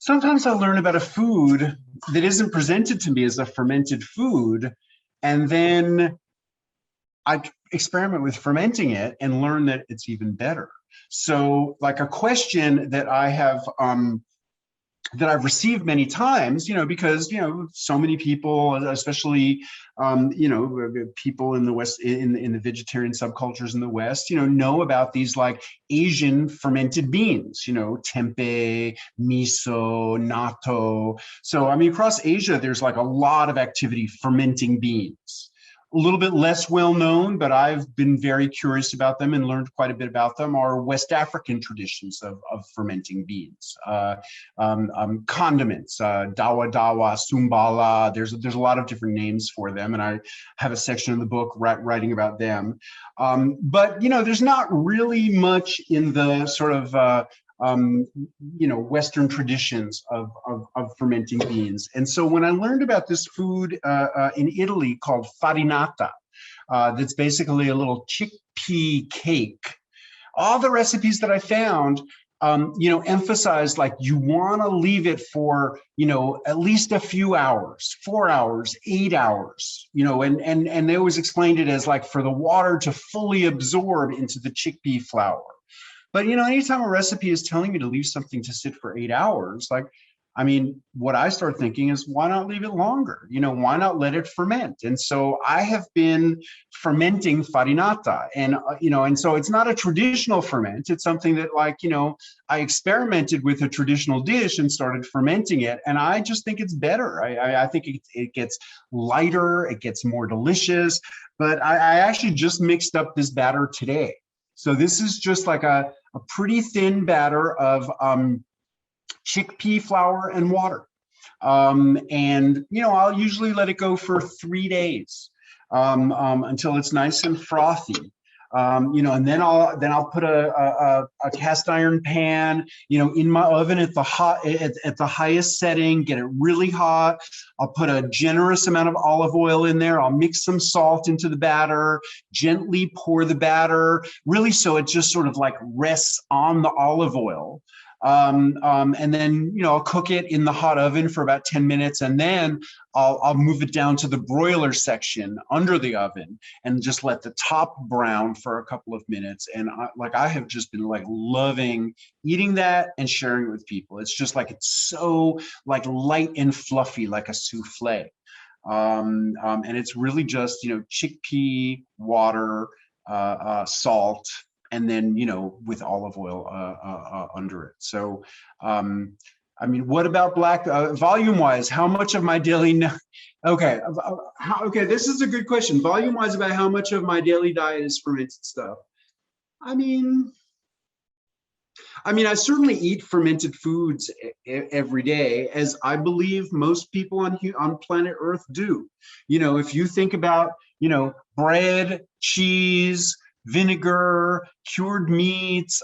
I learn about a food that isn't presented to me as a fermented food, and then I experiment with fermenting it and learn that it's even better. So, like a question that I have that I've received many times, because, so many people, especially, people in the West, in the vegetarian subcultures in the West, know about these like Asian fermented beans, tempeh, miso, natto. So, across Asia, there's like a lot of activity fermenting beans. A little bit less well known, but I've been very curious about them and learned quite a bit about them, are West African traditions of fermenting beans. Condiments, dawa dawa, sumbala, there's a lot of different names for them, and I have a section in the book writing about them. But there's not really much in the sort of Western traditions of fermenting beans. And so when I learned about this food in Italy called farinata, that's basically a little chickpea cake, all the recipes that I found, emphasized like you want to leave it for, at least a few hours, 4 hours, 8 hours, and they always explained it as like for the water to fully absorb into the chickpea flour. But, anytime a recipe is telling me to leave something to sit for 8 hours, what I start thinking is, why not leave it longer? Why not let it ferment? And so I have been fermenting farinata, and, and so it's not a traditional ferment. It's something that I experimented with a traditional dish and started fermenting it. And I just think it's better. I think it gets lighter, it gets more delicious, but I actually just mixed up this batter today. So this is just like a pretty thin batter of chickpea flour and water. And, I'll usually let it go for 3 days until it's nice and frothy. And then I'll put a cast iron pan, in my oven at the highest setting, get it really hot. I'll put a generous amount of olive oil in there. I'll mix some salt into the batter, gently pour the batter, really so it just sort of like rests on the olive oil. And then, I'll cook it in the hot oven for about 10 minutes, and then I'll move it down to the broiler section under the oven and just let the top brown for a couple of minutes. And I have just been loving eating that and sharing it with people. It's just it's so light and fluffy, like a souffle. And it's really just, chickpea, water, salt, and then, with olive oil under it. So, what about black, volume-wise, how much of my daily, okay, this is a good question. Volume-wise, about how much of my daily diet is fermented stuff? I certainly eat fermented foods every day, as I believe most people on planet Earth do. If you think about, bread, cheese, vinegar, cured meats,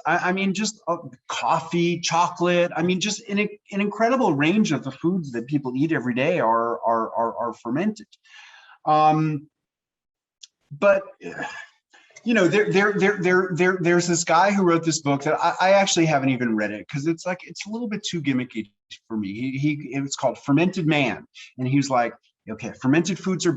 just coffee, chocolate, just an incredible range of the foods that people eat every day are fermented. But there's this guy who wrote this book that I actually haven't even read it, because it's a little bit too gimmicky for me. It's called Fermented Man, and he was like, okay, fermented foods are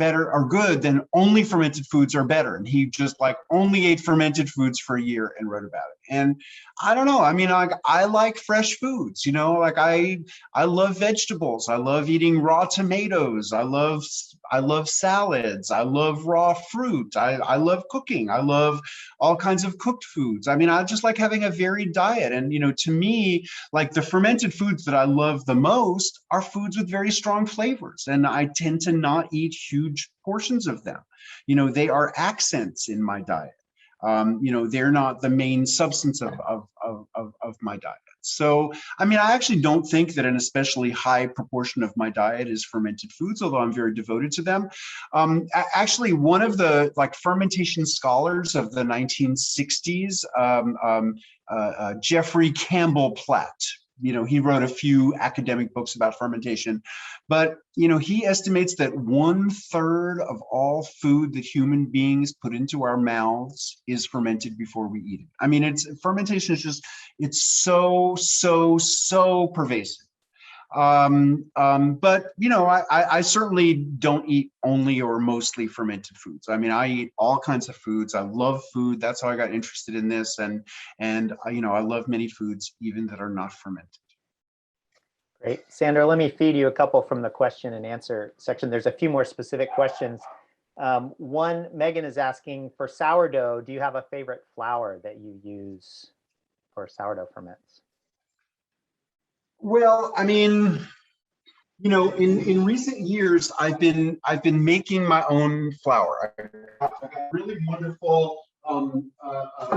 good, then only fermented foods are better. And he just only ate fermented foods for a year and wrote about it. And I don't know, I mean, I like fresh foods, you know, like I love vegetables. I love eating raw tomatoes. I love salads. I love raw fruit. I love cooking. I love all kinds of cooked foods. I mean, I just like having a varied diet. And, you know, to me, like the fermented foods that I love the most are foods with very strong flavors. And I tend to not eat huge portions of them. You know, they are accents in my diet. You know, they're not the main substance of my diet. So, I mean, I actually don't think that an especially high proportion of my diet is fermented foods, although I'm very devoted to them. Actually, one of the like fermentation scholars of the 1960s, Jeffrey Campbell Platt, you know, he wrote a few academic books about fermentation, but, you know, he estimates that 1/3 of all food that human beings put into our mouths is fermented before we eat it. I mean, fermentation is just, it's so pervasive. But, you know, I certainly don't eat only or mostly fermented foods. I mean, I eat all kinds of foods. I love food. That's how I got interested in this. And you know, I love many foods, even that are not fermented. Great. Sandor, let me feed you a couple from the question and answer section. There's a few more specific questions. One, Megan is asking, for sourdough, do you have a favorite flour that you use for sourdough ferments? Well, I mean, you know, in recent years, I've been making my own flour. I got a really wonderful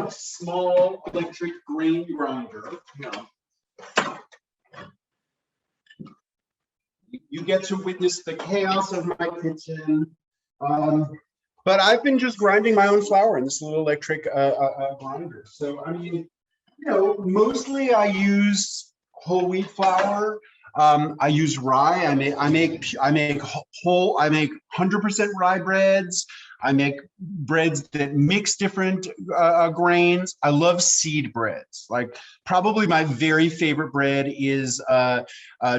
small electric grain grinder. You know, you get to witness the chaos of my kitchen. But I've been just grinding my own flour in this little electric grinder. So I mean, you know, mostly I use whole wheat flour. I use rye. I make 100% rye breads. I make breads that mix different grains. I love seed breads. Like probably my very favorite bread is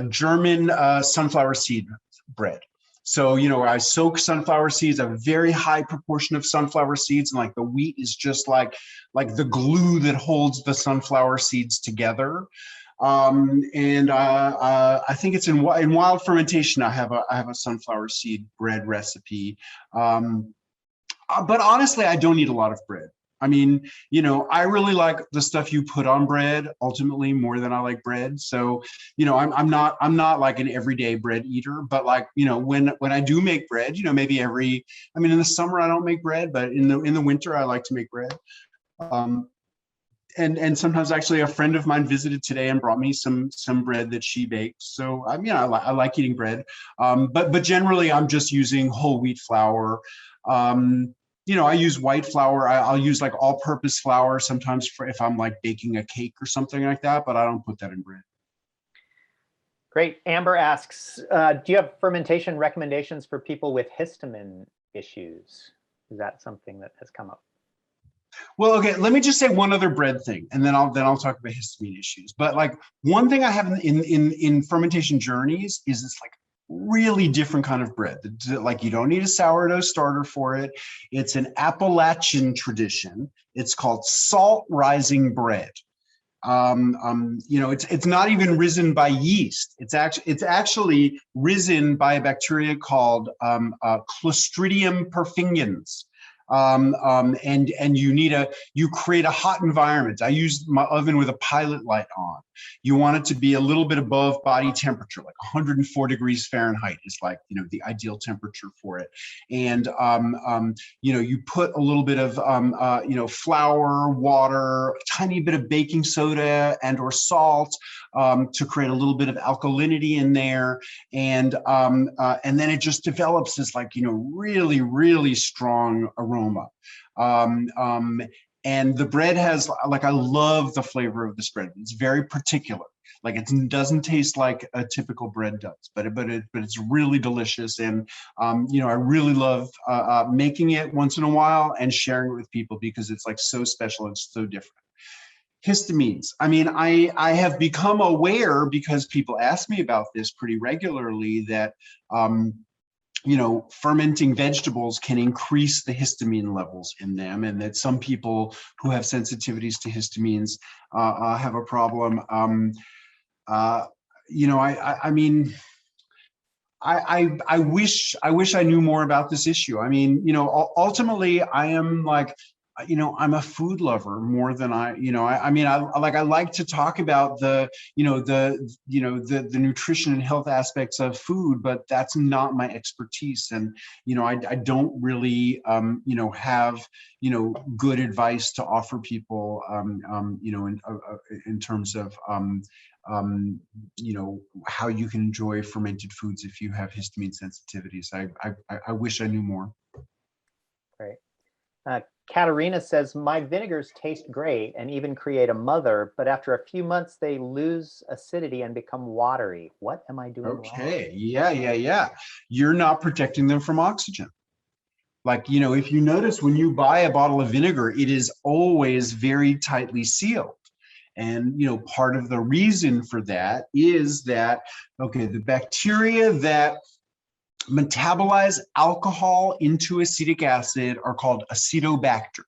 German sunflower seed bread. So, you know, I soak sunflower seeds, a very high proportion of sunflower seeds, and like the wheat is just like the glue that holds the sunflower seeds together. I think it's in wild fermentation. I have a sunflower seed bread recipe. But honestly, I don't eat a lot of bread. I mean, you know, I really like the stuff you put on bread ultimately more than I like bread. So, you know, I'm not like an everyday bread eater, but like, you know, when I do make bread, you know, maybe I mean, in the summer I don't make bread, but in the winter I like to make bread. And sometimes actually a friend of mine visited today and brought me some bread that she baked. So I mean, I like eating bread, but generally I'm just using whole wheat flour. You know, I use white flour. I'll use like all-purpose flour sometimes if I'm like baking a cake or something like that, but I don't put that in bread. Great. Amber asks, do you have fermentation recommendations for people with histamine issues? Is that something that has come up? Well, okay, let me just say one other bread thing, and then I'll talk about histamine issues. But like one thing I have in Fermentation Journeys is this like really different kind of bread. Like you don't need a sourdough starter for it. It's an Appalachian tradition. It's called salt rising bread. You know, it's not even risen by yeast. It's actually risen by a bacteria called Clostridium perfringens. And you create a hot environment. I used my oven with a pilot light on. You want it to be a little bit above body temperature, like 104 degrees Fahrenheit is like, you know, the ideal temperature for it. And, you know, you put a little bit of, you know, flour, water, a tiny bit of baking soda and or salt to create a little bit of alkalinity in there. And then it just develops this like, you know, really, really strong aroma. And the bread has like, I love the flavor of this bread. It's very particular. Like it doesn't taste like a typical bread does, but it's really delicious. And you know, I really love making it once in a while and sharing it with people because it's like so special and so different. Histamines. I mean, I have become aware because people ask me about this pretty regularly that fermenting vegetables can increase the histamine levels in them, and that some people who have sensitivities to histamines have a problem. I wish I knew more about this issue. I mean, ultimately, I am like, I'm a food lover more than I like to talk about the nutrition and health aspects of food, but that's not my expertise. And, I don't really, have, good advice to offer people, in terms of, how you can enjoy fermented foods if you have histamine sensitivities. I wish I knew more. Great. Katerina says, my vinegars taste great and even create a mother, but after a few months, they lose acidity and become watery. What am I doing wrong? Okay, yeah. You're not protecting them from oxygen. Like, if you notice when you buy a bottle of vinegar, it is always very tightly sealed. And, part of the reason for that is that, okay, the bacteria that metabolize alcohol into acetic acid are called acetobacter.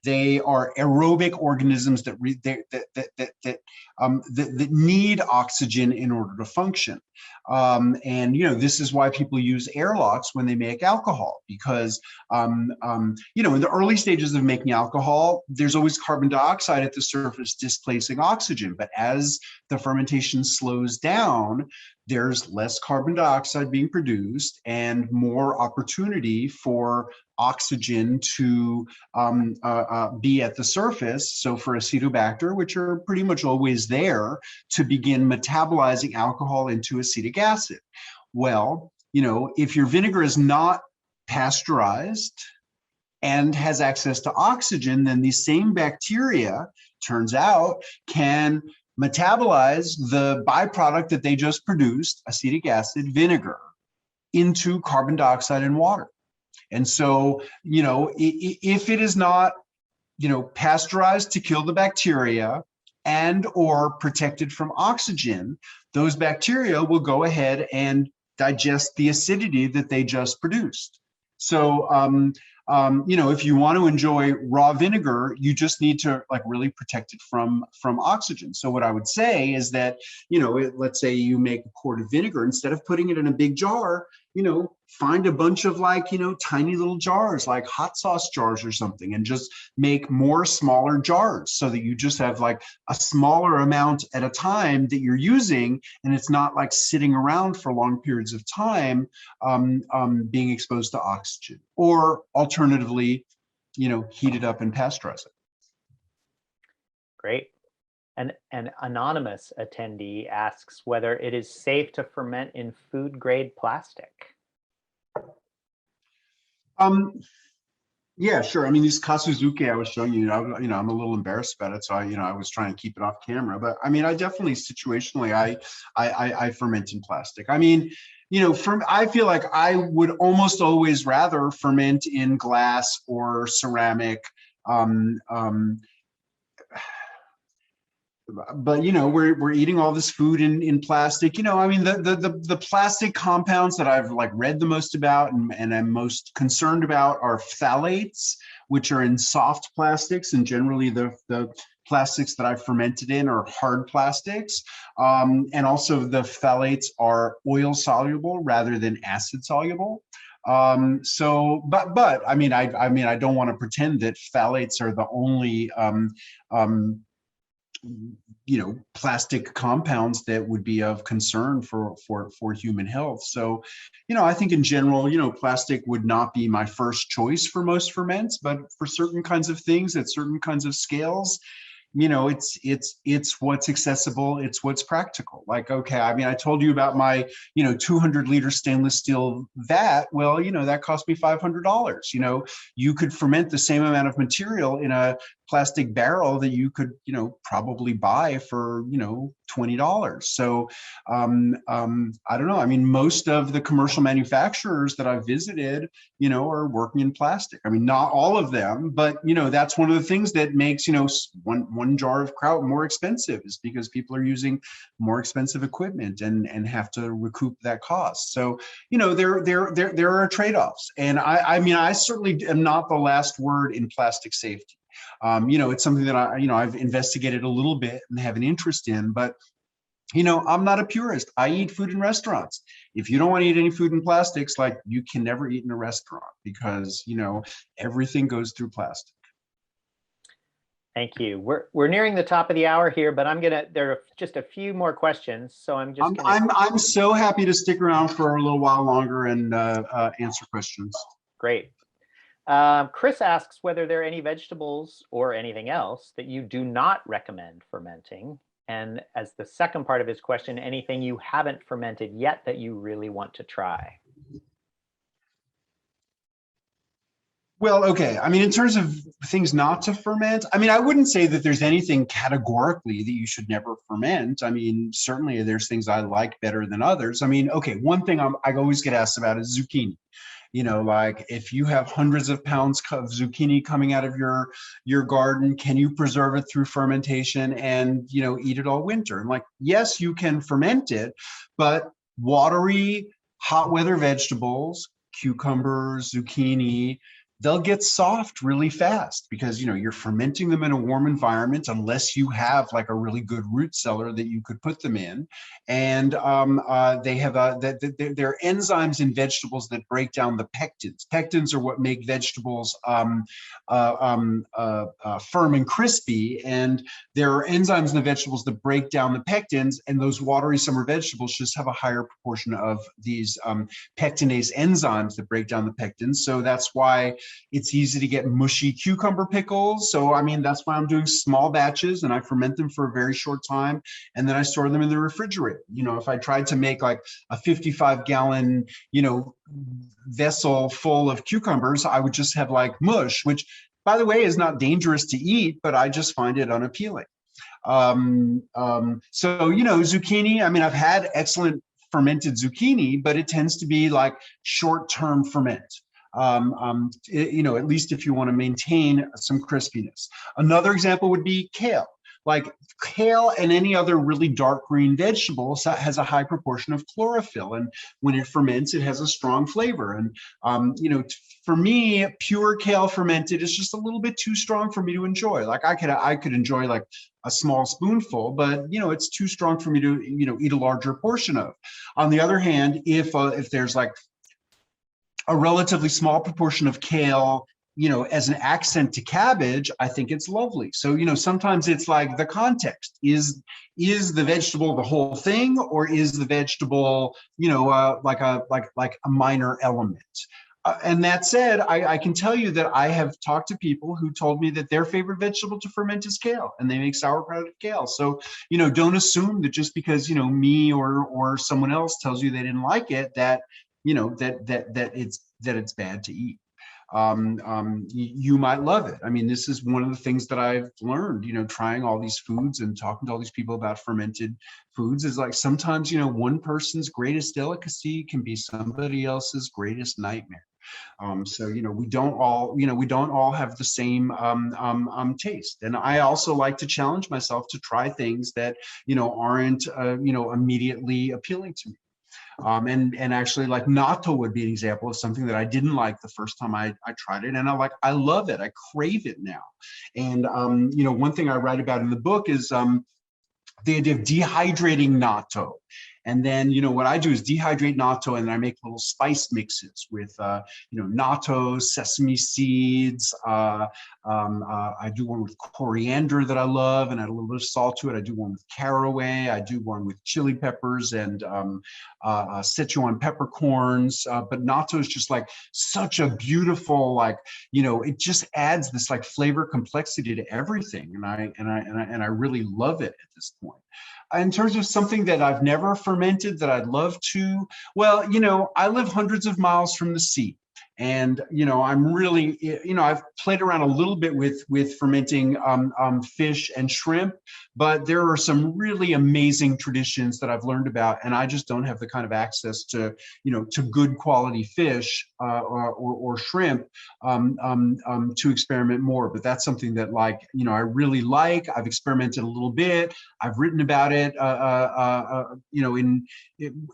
They are aerobic organisms that need oxygen in order to function. And this is why people use airlocks when they make alcohol, because in the early stages of making alcohol, there's always carbon dioxide at the surface displacing oxygen. But as the fermentation slows down, there's less carbon dioxide being produced and more opportunity for oxygen to be at the surface. So for acetobacter, which are pretty much always there, to begin metabolizing alcohol into acetic acid. Well, if your vinegar is not pasteurized and has access to oxygen, then these same bacteria, turns out, can metabolize the byproduct that they just produced, acetic acid, vinegar, into carbon dioxide and water. And so, if it is not, pasteurized to kill the bacteria and or protected from oxygen, those bacteria will go ahead and digest the acidity that they just produced. So, if you want to enjoy raw vinegar, you just need to really protect it from oxygen. So what I would say is that, let's say you make a quart of vinegar, instead of putting it in a big jar, find a bunch of tiny little jars, like hot sauce jars or something, and just make more smaller jars so that you just have a smaller amount at a time that you're using, and it's not sitting around for long periods of time being exposed to oxygen. Or alternatively, heat it up and pasteurize it. Great. An anonymous attendee asks whether it is safe to ferment in food grade plastic. Yeah, sure. I mean, these Kasuzuki I was showing you, I'm a little embarrassed about it, so I was trying to keep it off camera. But I mean, I definitely situationally I ferment in plastic. I mean, I feel like I would almost always rather ferment in glass or ceramic. But we're eating all this food in plastic. I mean, the plastic compounds that I've read the most about and I'm most concerned about are phthalates, which are in soft plastics, and generally the plastics that I've fermented in are hard plastics. And also the phthalates are oil soluble rather than acid soluble. But I mean, I don't want to pretend that phthalates are the only plastic compounds that would be of concern for human health. So, I think in general, plastic would not be my first choice for most ferments, but for certain kinds of things at certain kinds of scales, it's what's accessible, it's what's practical. Okay, I mean, I told you about my 200-liter stainless steel vat. Well, that cost me $500. You could ferment the same amount of material in a plastic barrel that you could, probably buy for, $20. So I don't know. I mean, most of the commercial manufacturers that I've visited, are working in plastic. I mean, not all of them, but that's one of the things that makes, one jar of kraut more expensive, is because people are using more expensive equipment and have to recoup that cost. So, there are trade-offs. And I mean, I certainly am not the last word in plastic safety. It's something that I've investigated a little bit and have an interest in, but I'm not a purist. I eat food in restaurants. If you don't want to eat any food in plastics, like, you can never eat in a restaurant, because, everything goes through plastic. Thank you. We're nearing the top of the hour here, but there are just a few more questions. So I'm so happy to stick around for a little while longer and answer questions. Great. Chris asks whether there are any vegetables or anything else that you do not recommend fermenting. And as the second part of his question, anything you haven't fermented yet that you really want to try? Well, okay. I mean, in terms of things not to ferment, I mean, I wouldn't say that there's anything categorically that you should never ferment. I mean, certainly there's things I like better than others. I mean, okay, one thing I always get asked about is zucchini. Like, if you have hundreds of pounds of zucchini coming out of your garden, can you preserve it through fermentation and, eat it all winter? And like, yes, you can ferment it, but watery, hot weather vegetables, cucumbers, zucchini, they'll get soft really fast, because you're fermenting them in a warm environment, unless you have like a really good root cellar that you could put them in. And they have there are enzymes in vegetables that break down the pectins. Pectins are what make vegetables firm and crispy, and there are enzymes in the vegetables that break down the pectins, and those watery summer vegetables just have a higher proportion of these pectinase enzymes that break down the pectins. So that's why it's easy to get mushy cucumber pickles. So, I mean, that's why I'm doing small batches, and I ferment them for a very short time, and then I store them in the refrigerator. If I tried to make like a 55-gallon, vessel full of cucumbers, I would just have like mush, which, by the way, is not dangerous to eat, but I just find it unappealing. So, zucchini, I mean, I've had excellent fermented zucchini, but it tends to be like short-term ferment. At least if you want to maintain some crispiness. Another example would be kale. Like, kale and any other really dark green vegetable has a high proportion of chlorophyll, and when it ferments, it has a strong flavor. And for me, pure kale fermented is just a little bit too strong for me to enjoy. Like, I could enjoy like a small spoonful, but it's too strong for me to eat a larger portion of. On the other hand, if there's like a relatively small proportion of kale, as an accent to cabbage, I think it's lovely. So, sometimes it's like the context is the vegetable the whole thing, or is the vegetable, like a minor element? And that said, I can tell you that I have talked to people who told me that their favorite vegetable to ferment is kale, and they make sauerkraut of kale. So, don't assume that just because, me or someone else tells you they didn't like it, that that it's bad to eat. You might love it. I mean, this is one of the things that I've learned, trying all these foods and talking to all these people about fermented foods, is like, sometimes, one person's greatest delicacy can be somebody else's greatest nightmare. So, we don't all have the same taste. And I also like to challenge myself to try things that, aren't, immediately appealing to me. And actually, like, natto would be an example of something that I didn't like the first time I tried it, and I love it. I crave it now. And one thing I write about in the book is the idea of dehydrating natto. And then, what I do is dehydrate natto, and then I make little spice mixes with, natto, sesame seeds. I do one with coriander that I love, and add a little bit of salt to it. I do one with caraway. I do one with chili peppers and Sichuan peppercorns. But natto is just like such a beautiful, like, it just adds this like flavor complexity to everything, and I really love it at this point. In terms of something that I've never fermented that I'd love to, well, I live hundreds of miles from the sea. And, I'm really, I've played around a little bit with fermenting fish and shrimp, but there are some really amazing traditions that I've learned about, and I just don't have the kind of access to, to good quality fish or shrimp to experiment more. But that's something that, like, I really like. I've experimented a little bit. I've written about it,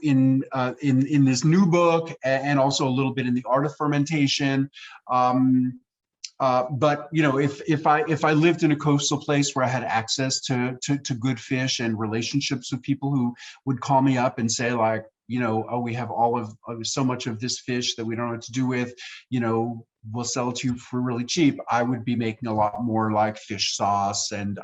in this new book, and also a little bit in the Art of Fermentation. But if I lived in a coastal place where I had access to good fish and relationships with people who would call me up and say, like, oh, we have so much of this fish that we don't know what to do with, we'll sell it to you for really cheap, I would be making a lot more like fish sauce. And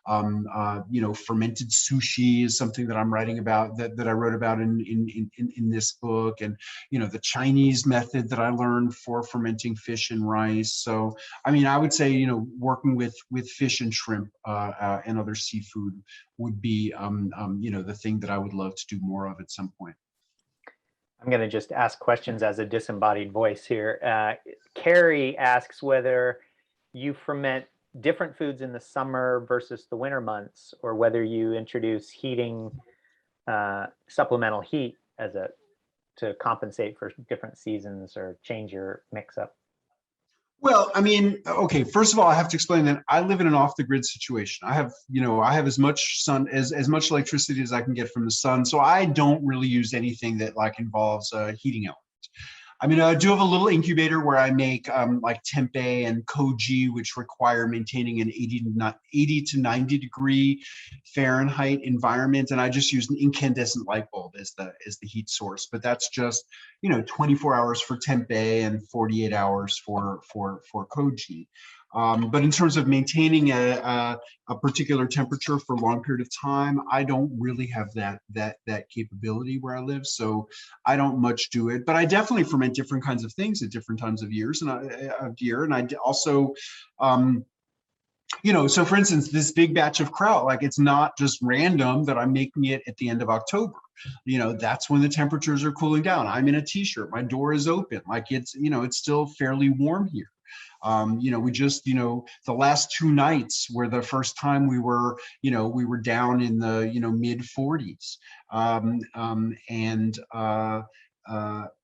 fermented sushi is something that I'm writing about, that I wrote about in this book. And the Chinese method that I learned for fermenting fish and rice. So I would say working with fish and shrimp and other seafood would be the thing that I would love to do more of at some point. I'm going to just ask questions as a disembodied voice here. Carrie asks whether you ferment different foods in the summer versus the winter months, or whether you introduce heating, supplemental heat to compensate for different seasons or change your mix up. Well, okay, first of all, I have to explain that I live in an off-the-grid situation. I have as much sun, as much electricity as I can get from the sun. So I don't really use anything that like involves a heating element. I do have a little incubator where I make like tempeh and koji, which require maintaining an 80 to 90 degree Fahrenheit environment, and I just use an incandescent light bulb as the heat source. But that's just 24 hours for tempeh and 48 hours for koji. But in terms of maintaining a particular temperature for a long period of time, I don't really have that capability where I live, so I don't much do it. But I definitely ferment different kinds of things at different times of year, and I also, so for instance, this big batch of kraut, like, it's not just random that I'm making it at the end of October. That's when the temperatures are cooling down. I'm in a t-shirt, my door is open, like it's still fairly warm here. We just, the last 2 nights were the first time we were down in the, mid 40s.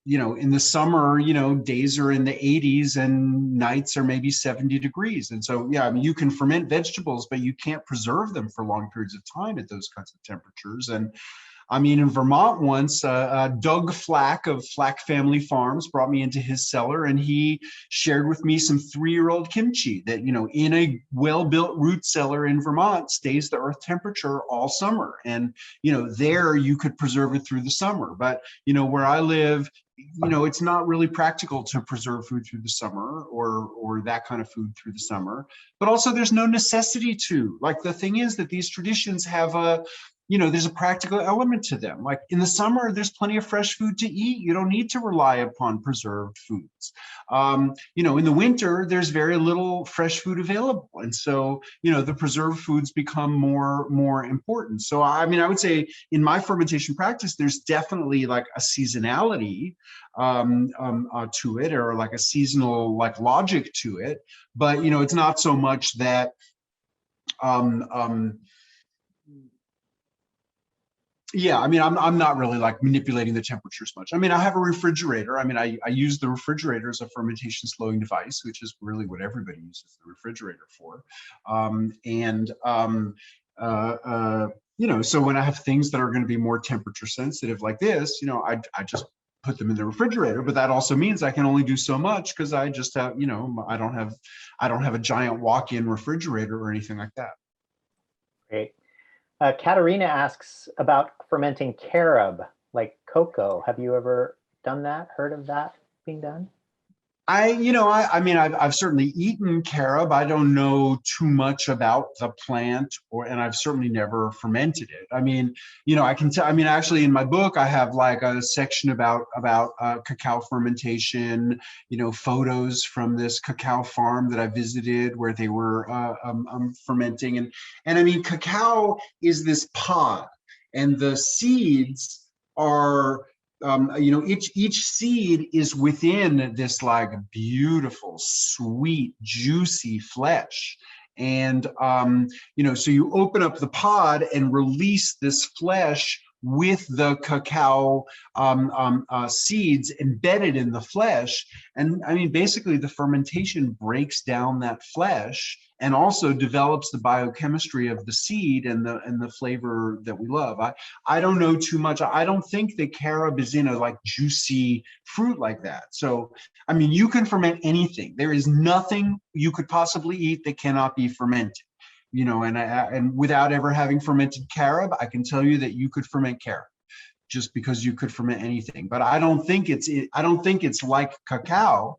In the summer, days are in the 80s and nights are maybe 70 degrees. And so, you can ferment vegetables, but you can't preserve them for long periods of time at those kinds of temperatures. And in Vermont once, Doug Flack of Flack Family Farms brought me into his cellar, and he shared with me some 3-year-old kimchi that, in a well-built root cellar in Vermont, stays the earth temperature all summer. And, there you could preserve it through the summer. But, where I live, it's not really practical to preserve food through the summer or that kind of food through the summer. But also there's no necessity to. Like, the thing is that these traditions have there's a practical element to them. Like, in the summer, there's plenty of fresh food to eat. You don't need to rely upon preserved foods. In the winter, there's very little fresh food available. And so, the preserved foods become more important. So, I would say in my fermentation practice, there's definitely like a seasonality to it, or like a seasonal like logic to it. But, it's not so much that I'm not really like manipulating the temperatures much. I have a refrigerator. I use the refrigerator as a fermentation slowing device, which is really what everybody uses the refrigerator for. So when I have things that are going to be more temperature sensitive like this, I just put them in the refrigerator. But that also means I can only do so much, because I just have, I don't have a giant walk-in refrigerator or anything like that. Great. Katerina asks about fermenting carob, like cocoa. Have you ever done that? Heard of that being done? I've certainly eaten carob. I don't know too much about the plant, and I've certainly never fermented it. I can tell. Actually, in my book, I have like a section about cacao fermentation. Photos from this cacao farm that I visited where they were fermenting, and cacao is this pod, and the seeds are each seed is within this like beautiful, sweet, juicy flesh. And, so you open up the pod and release this flesh with the cacao seeds embedded in the flesh. And I mean, basically the fermentation breaks down that flesh and also develops the biochemistry of the seed and the flavor that we love. I don't know too much. I don't think that carob is in a like juicy fruit like that. So, I mean, you can ferment anything. There is nothing you could possibly eat that cannot be fermented. And without ever having fermented carob, I can tell you that you could ferment carob, just because you could ferment anything. But I don't think it's like cacao,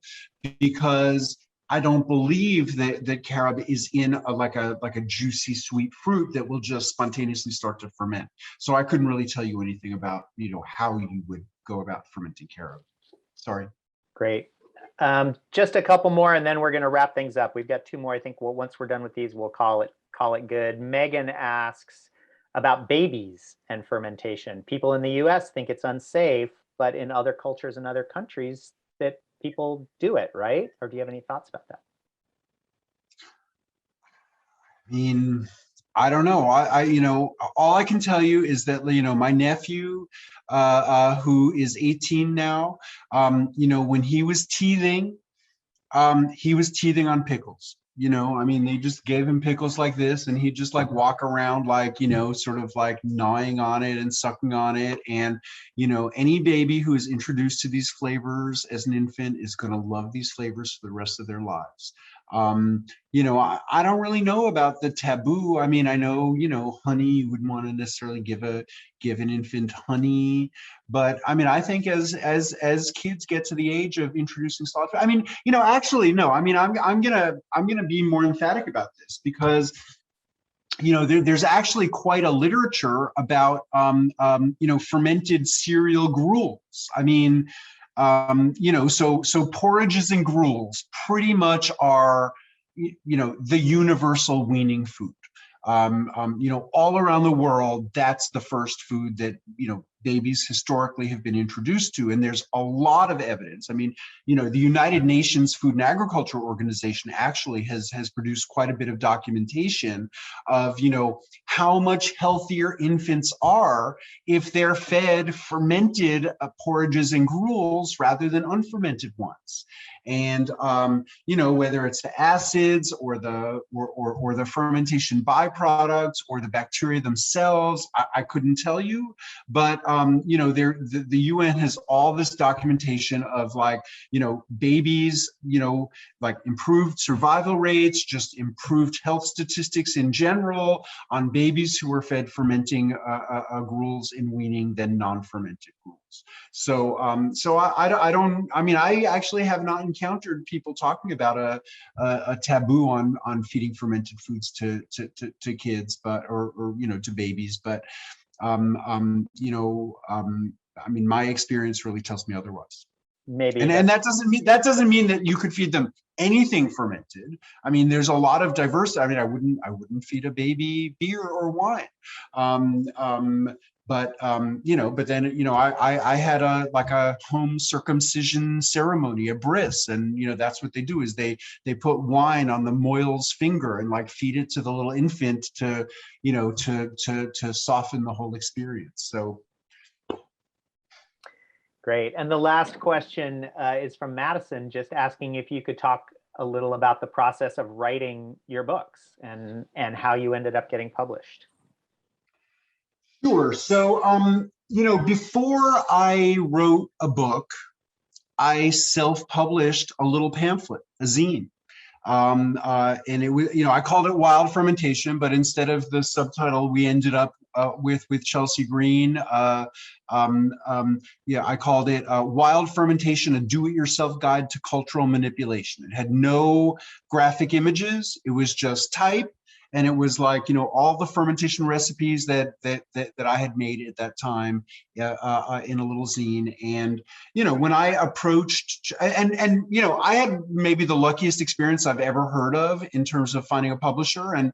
because I don't believe that carob is in like a juicy sweet fruit that will just spontaneously start to ferment. So I couldn't really tell you anything about how you would go about fermenting carob. Sorry. Great. Just a couple more, and then we're going to wrap things up. We've got two more. I think once we're done with these, we'll call it good. Megan asks about babies and fermentation. People in the US think it's unsafe, but in other cultures and other countries that people do it, right? Or do you have any thoughts about that? I mean, I don't know. All I can tell you is that, my nephew, who is 18 now, when he was teething on pickles. I mean, they just gave him pickles like this, and he'd just like walk around like, sort of like gnawing on it and sucking on it. And, any baby who is introduced to these flavors as an infant is going to love these flavors for the rest of their lives. I don't really know about the taboo. I mean, I know, honey, you wouldn't want to necessarily give an infant honey, but I mean, I think as kids get to the age of introducing salt, I mean, actually, no, I mean, I'm gonna be more emphatic about this, because there's actually quite a literature about fermented cereal gruels. I mean, so porridges and gruels pretty much are, the universal weaning food. All around the world, that's the first food that, babies historically have been introduced to. And there's a lot of evidence. I mean, the United Nations Food and Agriculture Organization actually has produced quite a bit of documentation of, how much healthier infants are if they're fed fermented porridges and gruels rather than unfermented ones. And, whether it's the acids or the fermentation byproducts or the bacteria themselves, I couldn't tell you, but, the UN has all this documentation of like, babies, like improved survival rates, just improved health statistics in general on babies who were fed fermenting gruels in weaning than non-fermented gruels. So, I actually have not encountered people talking about a taboo on feeding fermented foods to kids, but or to babies, but I mean, my experience really tells me otherwise. Maybe, and that doesn't mean that you could feed them anything fermented. I mean, there's a lot of diversity. I mean, I wouldn't feed a baby beer or wine. But then, I had a home circumcision ceremony, a bris, and that's what they do is they put wine on the moil's finger and like feed it to the little infant to soften the whole experience. So. Great. And the last question is from Madison, just asking if you could talk a little about the process of writing your books and how you ended up getting published. Sure. So, before I wrote a book, I self-published a little pamphlet, a zine. And it was, I called it Wild Fermentation, but instead of the subtitle, we ended up with Chelsea Green. I called it Wild Fermentation, a Do-It-Yourself Guide to Cultural Manipulation. It had no graphic images. It was just type. And it was like, all the fermentation recipes that I had made at that time in a little zine. And, when I approached, and I had maybe the luckiest experience I've ever heard of in terms of finding a publisher. And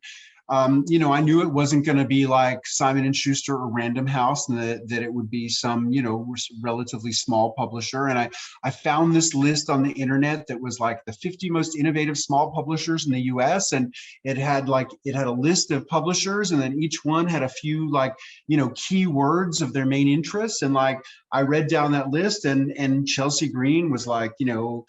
You know, I knew it wasn't going to be like Simon and Schuster or Random House, and that it would be some, you know, relatively small publisher. And I found this list on the internet that was like the 50 most innovative small publishers in the US. And it had a list of publishers, and then each one had a few, like, you know, key words of their main interests. And like, I read down that list, and Chelsea Green was like, you know,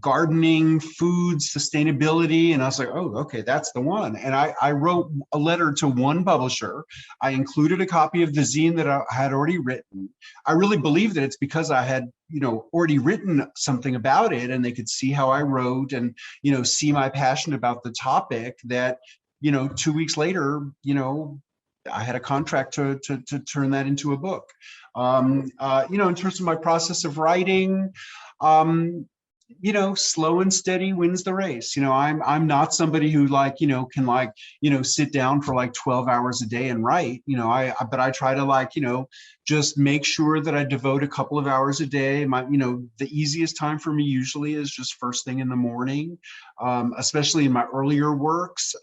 gardening, food, sustainability. And I was like, oh, okay, that's the one. And I wrote a letter to one publisher. I included a copy of the zine that I had already written. I really believe that it's because I had, you know, already written something about it, and they could see how I wrote and, you know, see my passion about the topic, that, you know, 2 weeks later, you know, I had a contract to turn that into a book. You know, in terms of my process of writing, you know, slow and steady wins the race. You know, I'm not somebody who, like, you know, can, like, you know, sit down for like 12 hours a day and write. You know, but I try to, like, you know, just make sure that I devote a couple of hours a day. You know, the easiest time for me usually is just first thing in the morning, especially in my earlier works.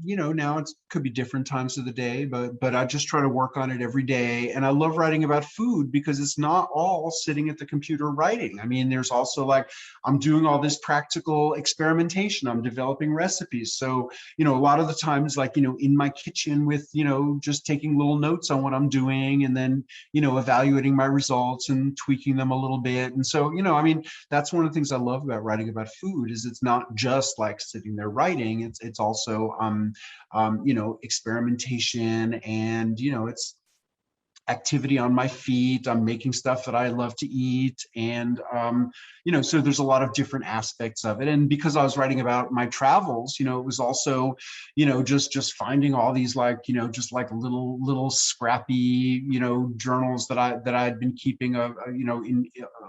You know, now it could be different times of the day, but I just try to work on it every day. And I love writing about food because it's not all sitting at the computer writing. I mean, there's also, like, I'm doing all this practical experimentation. I'm developing recipes. So, you know, a lot of the times, like, you know, in my kitchen with, you know, just taking little notes on what I'm doing, and then, you know, evaluating my results and tweaking them a little bit. And so, you know, I mean, that's one of the things I love about writing about food, is it's not just like sitting there writing. It's also you know, experimentation, and, you know, it's activity on my feet. I'm making stuff that I love to eat, and you know, so there's a lot of different aspects of it. And because I was writing about my travels, you know, it was also, you know, just finding all these, like, you know, just like little scrappy, you know, journals that I had been keeping of, you know,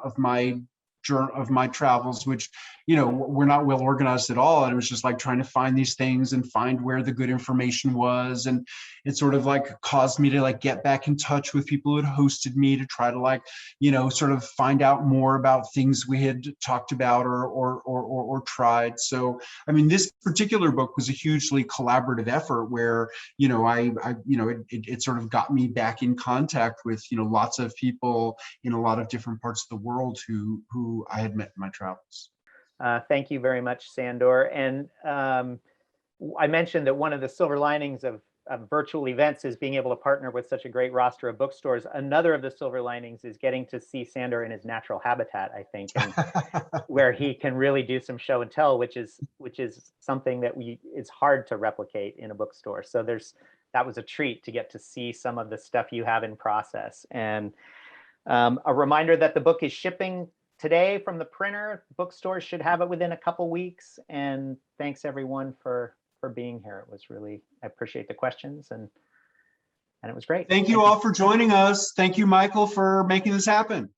of my travels, which, you know, were not well organized at all. And it was just like trying to find these things and find where the good information was. And it sort of like caused me to, like, get back in touch with people who had hosted me to try to, like, you know, sort of find out more about things we had talked about or tried. So, I mean, this particular book was a hugely collaborative effort where, you know, I you know, it sort of got me back in contact with, you know, lots of people in a lot of different parts of the world who I had met in my travels. Thank you very much, Sandor. And I mentioned that one of the silver linings of virtual events is being able to partner with such a great roster of bookstores. Another of the silver linings is getting to see Sandor in his natural habitat, I think, and where he can really do some show and tell, which is something that it's hard to replicate in a bookstore. So that was a treat to get to see some of the stuff you have in process. And a reminder that the book is shipping today from the printer. Bookstores should have it within a couple weeks. And thanks everyone for being here. It was really, I appreciate the questions, and it was great. Thank you all for joining us. Thank you, Michael, for making this happen.